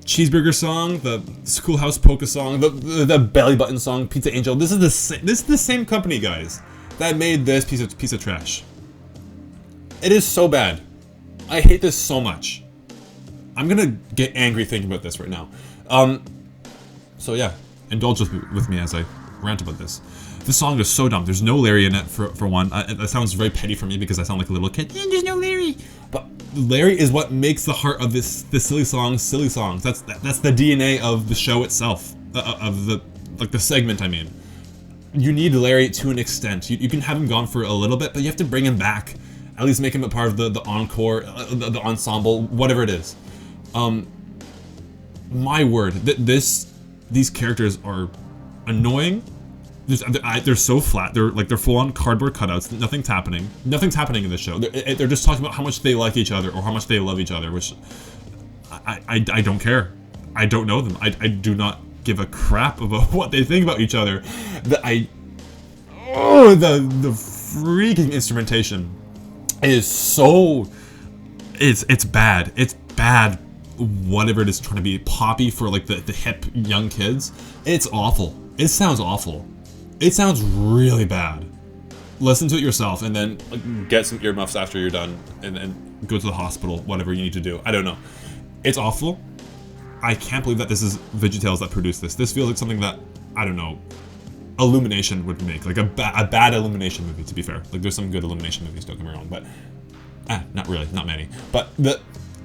Cheeseburger song, the Schoolhouse Polka song, the Belly Button song, Pizza Angel. This is the same company, guys, that made this piece of trash. It is so bad. I hate this so much. I'm gonna get angry thinking about this right now. So yeah, indulge with me as I rant about this. This song is so dumb. There's no Larry in it, for one. That sounds very petty for me because I sound like a little kid. There's no Larry. But Larry is what makes the heart of this silly songs. That's the DNA of the show itself, of the segment. I mean, you need Larry to an extent. You can have him gone for a little bit, but you have to bring him back. At least make him a part of the encore, the ensemble, whatever it is. My word, these characters are annoying. They're so flat. They're full on cardboard cutouts. Nothing's happening. Nothing's happening in the show. They're just talking about how much they like each other or how much they love each other, which I don't care. I don't know them. I do not give a crap about what they think about each other. The freaking instrumentation is so it's bad. It's bad. Whatever it is trying to be poppy for like the hip young kids. It's awful. It sounds awful. It sounds really bad. Listen to it yourself and then get some earmuffs after you're done and then go to the hospital, whatever you need to do. I don't know. It's awful. I can't believe that this is VeggieTales that produced this. This feels like something that, I don't know, Illumination would make. Like a bad Illumination movie, to be fair. Like there's some good Illumination movies, don't get me wrong, but not really, not many. But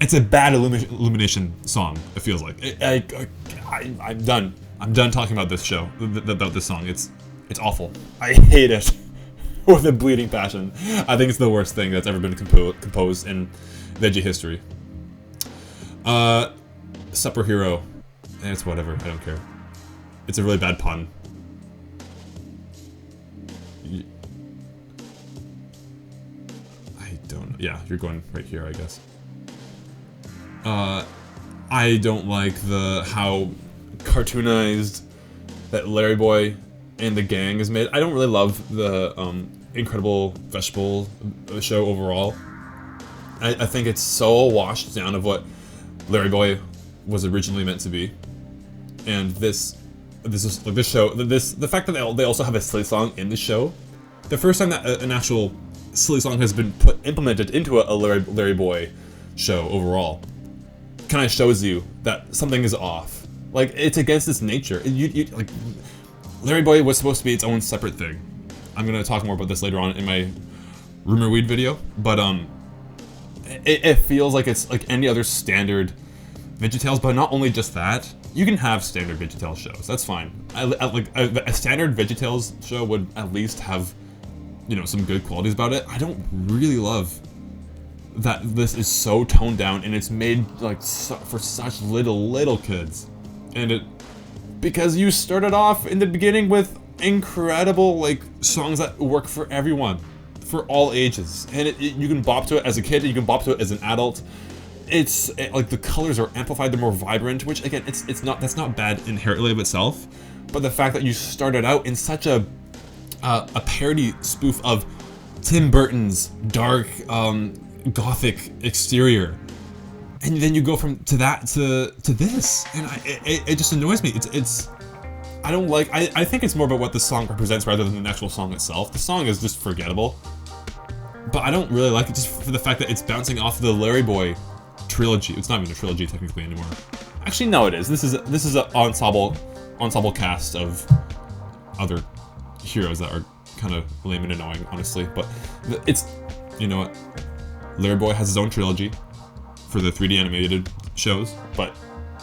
it's a bad Illumination song, it feels like. I'm done. I'm done talking about this show, about this song. It's awful. I hate it with a bleeding passion. I think it's the worst thing that's ever been composed in Veggie history. Superhero. It's whatever, I don't care. It's a really bad pun. I don't know. Yeah, you're going right here, I guess. I don't like how cartoonized that Larry Boy and the gang is made. I don't really love the Incredible Vegetable show overall. I think it's so washed down of what Larry Boy was originally meant to be, and this is like the fact that they also have a silly song in the show. The first time that an actual silly song has been implemented into a Larry Boy show overall, kind of shows you that something is off. Like, it's against its nature. Like, Larry Boy was supposed to be its own separate thing. I'm gonna talk more about this later on in my Rumor Weed video, but it feels like it's like any other standard VeggieTales, but not only just that. You can have standard VeggieTales shows. That's fine. Like a standard VeggieTales show would at least have, you know, some good qualities about it. I don't really love that this is so toned down and it's made like for such little kids, and because you started off in the beginning with incredible like songs that work for everyone, for all ages, and you can bop to it as a kid, you can bop to it as an adult. like the colors are amplified, they're more vibrant, which again, that's not bad inherently of itself, but the fact that you started out in such a parody spoof of Tim Burton's dark gothic exterior, and then you go to that to this, and it just annoys me. I don't like. I think it's more about what the song represents rather than the actual song itself. The song is just forgettable, but I don't really like it just for the fact that it's bouncing off the Larry Boy trilogy. It's not even a trilogy technically anymore. Actually, no, it is. This is an ensemble cast of other heroes that are kind of lame and annoying, honestly. But you know what? Larry Boy has his own trilogy for the 3D animated shows, but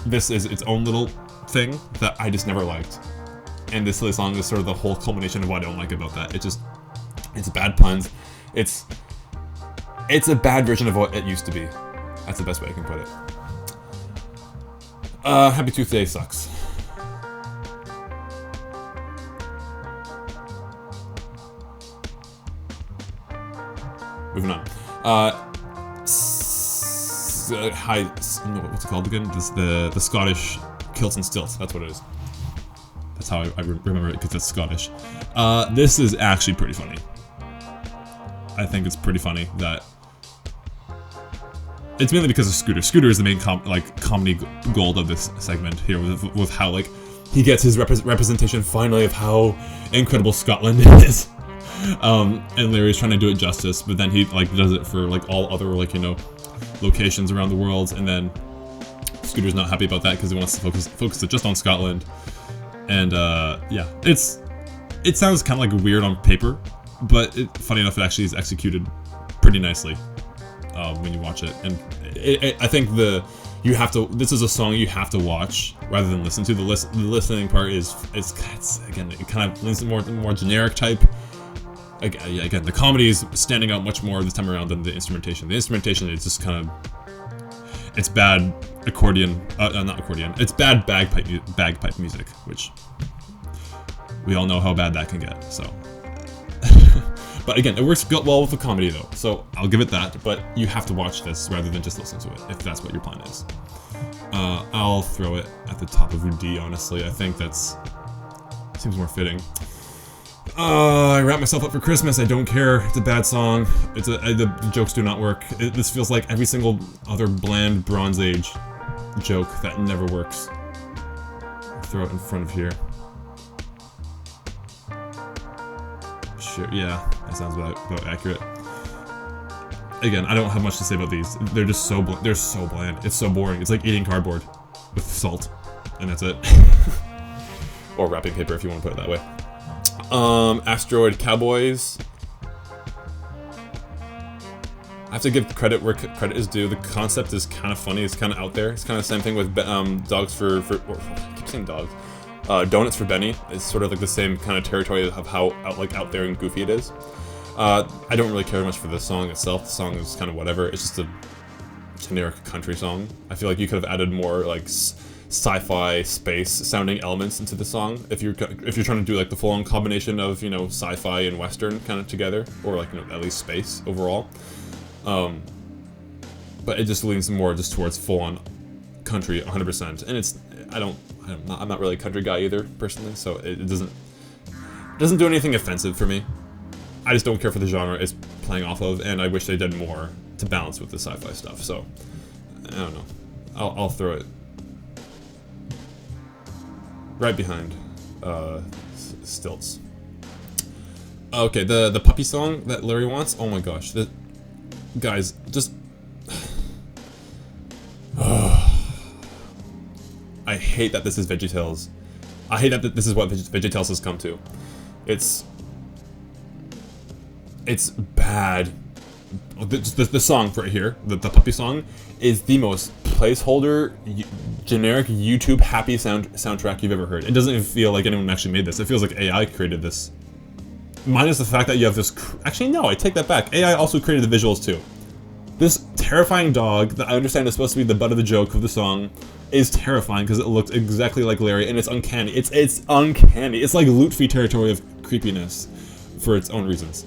this is its own little thing that I just never liked. And this silly song is sort of the whole culmination of what I don't like about that. It's bad puns. It's a bad version of what it used to be. That's the best way I can put it. Happy Tuesday sucks. Moving on. What's it called again? The Scottish Kilts and Stilts. That's what it is. That's how I remember it, because it's Scottish. This is actually pretty funny. I think it's pretty funny that it's mainly because of Scooter. Scooter is the main comedy gold of this segment here, with how like he gets his representation finally of how incredible Scotland is. And Larry's trying to do it justice, but then he like does it for like all other locations around the world, and then Scooter's not happy about that because he wants to focus it just on Scotland. And yeah, it sounds kind of like weird on paper, but funny enough, it actually is executed pretty nicely when you watch it. And I think this is a song you have to watch rather than listen to. The listening part is again, it kind of leans more generic type. Again, the comedy is standing out much more this time around than the instrumentation. The instrumentation is just kind of, it's bad accordion, not accordion, it's bad bagpipe music, which we all know how bad that can get, so. But again, it works well with the comedy though, so I'll give it that, but you have to watch this rather than just listen to it, if that's what your plan is. I'll throw it at the top of D, honestly. I think seems more fitting. I wrap myself up for Christmas. I don't care. It's a bad song. The jokes do not work. This feels like every single other bland Bronze Age joke that never works. I'll throw it in front of here. Sure, yeah, that sounds about accurate. Again, I don't have much to say about these. They're just they're so bland. It's so boring. It's like eating cardboard with salt, and that's it. Or wrapping paper, if you want to put it that way. Asteroid Cowboys. I have to give credit where credit is due. The concept is kind of funny. It's kind of out there. It's kind of the same thing with dogs for I keep saying dogs. Donuts for Benny. It's sort of like the same kind of territory of how out there and goofy it is. I don't really care much for the song itself. The song is kind of whatever. It's just a generic country song. I feel like you could have added more like sci-fi space sounding elements into the song if you're trying to do like the full-on combination of sci-fi and western kind of together, or like at least space overall. But it just leans more just towards full-on country 100%, and I'm not really a country guy either personally, so it doesn't do anything offensive for me. I just don't care for the genre it's playing off of, and I wish they did more to balance with the sci-fi stuff. So I don't know. I'll throw it right behind Stilts. Okay, the puppy song that Larry wants. Oh my gosh, guys, just I hate that this is VeggieTales. I hate that this is what VeggieTales has come to. It's bad. The song right here, the puppy song, is the most placeholder, generic YouTube happy soundtrack you've ever heard. It doesn't even feel like anyone actually made this. It feels like AI created this. Minus the fact that you have this. Actually, no, I take that back. AI also created the visuals too. This terrifying dog that I understand is supposed to be the butt of the joke of the song is terrifying because it looks exactly like Larry, and it's uncanny. It's uncanny. It's like loot-free territory of creepiness for its own reasons.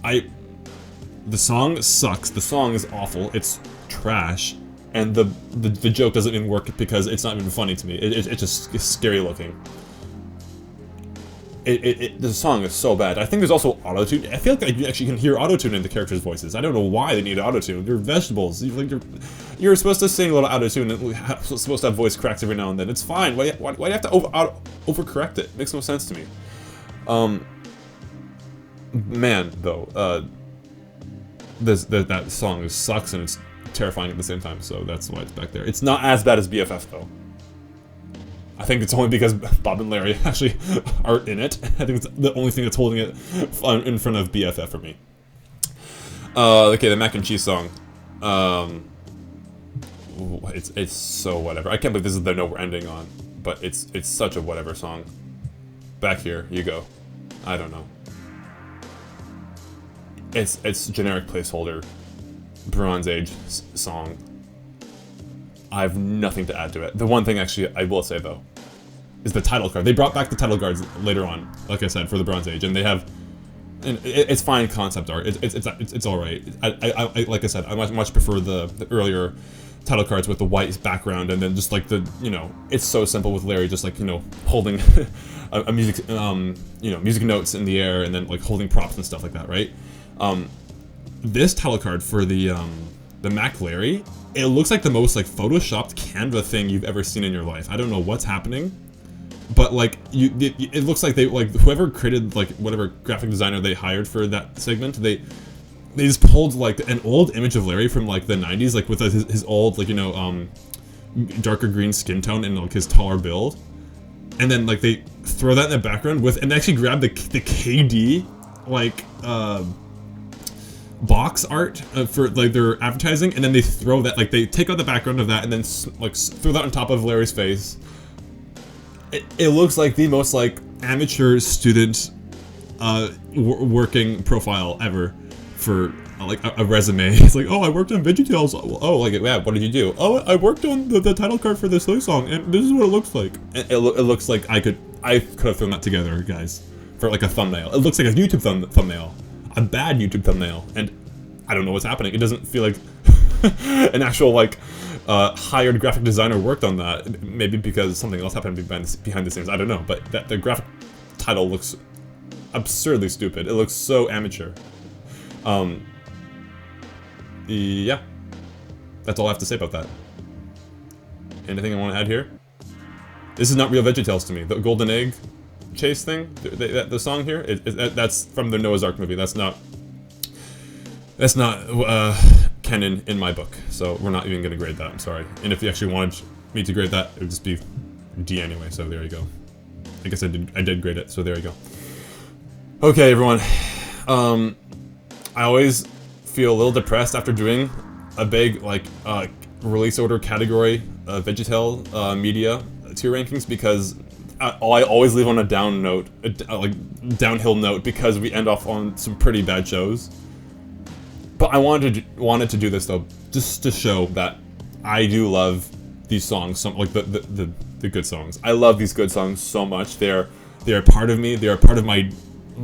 The song sucks. The song is awful. It's trash. and the joke doesn't even work because it's not even funny to me. It's just scary looking. The song is so bad. I think there's also auto-tune. I feel like you actually can hear auto-tune in the characters' voices. I don't know why they need auto-tune. They're vegetables. You're supposed to sing a little auto-tune and supposed to have voice cracks every now and then. It's fine. Why do you have to overcorrect it? It makes no sense to me. Man, though, that song sucks and it's terrifying at the same time, so that's why it's back there. It's not as bad as BFF, though. I think it's only because Bob and Larry actually are in it. I think it's the only thing that's holding it in front of BFF for me. Okay, the mac and cheese song. It's so whatever. I can't believe this is the note we're ending on, but it's such a whatever song. Back here, you go. I don't know. It's generic placeholder, Bronze Age song. I have nothing to add to it. The one thing actually I will say though is the title card. They brought back the title cards later on, like I said, for the Bronze Age, and they have, and it's fine concept art. It's all right. I like I said, I much prefer the earlier title cards with the white background, and then just like the, you know, it's so simple with Larry just like, you know, holding a music you know, music notes in the air and then like holding props and stuff like that, right? This title card for the Mac Larry, it looks like the most like photoshopped Canva thing you've ever seen in your life. I don't know what's happening, but like it looks like they, like, whoever created, like, whatever graphic designer they hired for that segment, they just pulled like an old image of Larry from like the 90s, like with his old, like, you know, darker green skin tone and like his taller build, and then like they throw that in the background with, and they actually grab the KD like box art for like their advertising, and then they throw that, like they take out the background of that and then like throw that on top of Larry's face. It looks like the most like amateur student working profile ever for like a resume. It's like, oh, I worked on VeggieTales. Oh, like, yeah, what did you do? Oh, I worked on the title card for this silly song, and this is what it looks like. It looks like I could have thrown that together, guys, for like a thumbnail. It looks like a YouTube thumbnail. A bad YouTube thumbnail, and I don't know what's happening. It doesn't feel like an actual like hired graphic designer worked on that. Maybe because something else happened behind the scenes. I don't know, but the graphic title looks absurdly stupid. It looks so amateur. Yeah, that's all I have to say about that. Anything I want to add here? This is not real VeggieTales to me. The golden egg chase thing, the song here, that's from the Noah's Ark movie. That's not canon in my book, so we're not even gonna grade that. I'm sorry. And if you actually wanted me to grade that, it would just be D anyway. So there you go. I guess I did grade it. So there you go. Okay, everyone. I always feel a little depressed after doing a big like release order category VeggieTale media tier rankings, because I always leave on a down note, like downhill note, because we end off on some pretty bad shows. But I wanted to do this though, just to show that I do love these songs, some like the good songs. I love these good songs so much. They are part of me. They are part of my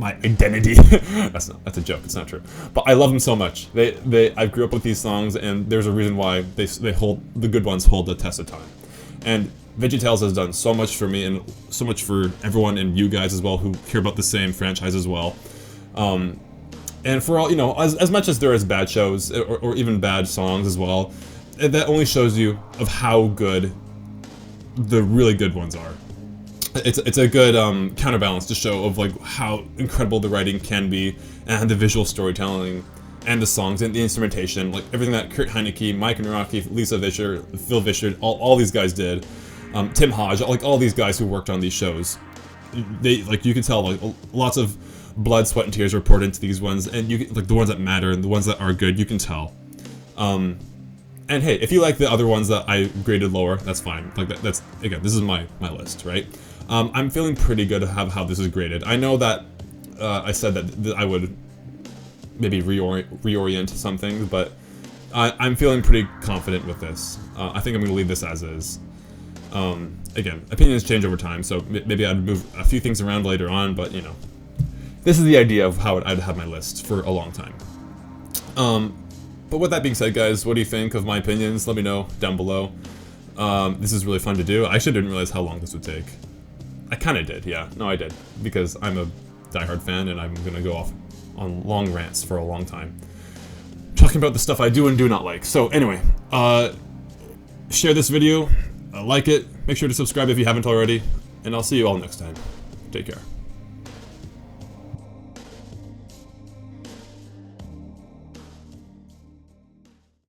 identity. that's a joke. It's not true. But I love them so much. I grew up with these songs, and there's a reason why the good ones hold the test of time. And VeggieTales has done so much for me, and so much for everyone, and you guys as well, who care about the same franchise as well. And for all, you know, as much as there is bad shows, or even bad songs as well, that only shows you of how good the really good ones are. It's a good counterbalance to show of like how incredible the writing can be, and the visual storytelling, and the songs, and the instrumentation, like everything that Kurt Heineke, Mike and Rocky, Lisa Vischer, Phil Vischer, all these guys did. Tim Hodge, like all these guys who worked on these shows, they, like, you can tell like lots of blood, sweat, and tears were poured into these ones, and you like the ones that matter and the ones that are good, you can tell. And hey, if you like the other ones that I graded lower, that's fine. Like that's again, this is my list, right? I'm feeling pretty good to have how this is graded. I know that I said that I would maybe reorient some things, but I'm feeling pretty confident with this. I think I'm going to leave this as is. Again, opinions change over time, so maybe I'd move a few things around later on, but you know, this is the idea of how I'd have my list for a long time. But with that being said, guys, what do you think of my opinions? Let me know down below. This is really fun to do. I actually didn't realize how long this would take. I kind of did, yeah. No, I did. Because I'm a diehard fan and I'm gonna go off on long rants for a long time. Talking about the stuff I do and do not like. So anyway, share this video, like it, make sure to subscribe if you haven't already, and I'll see you all next time. Take care.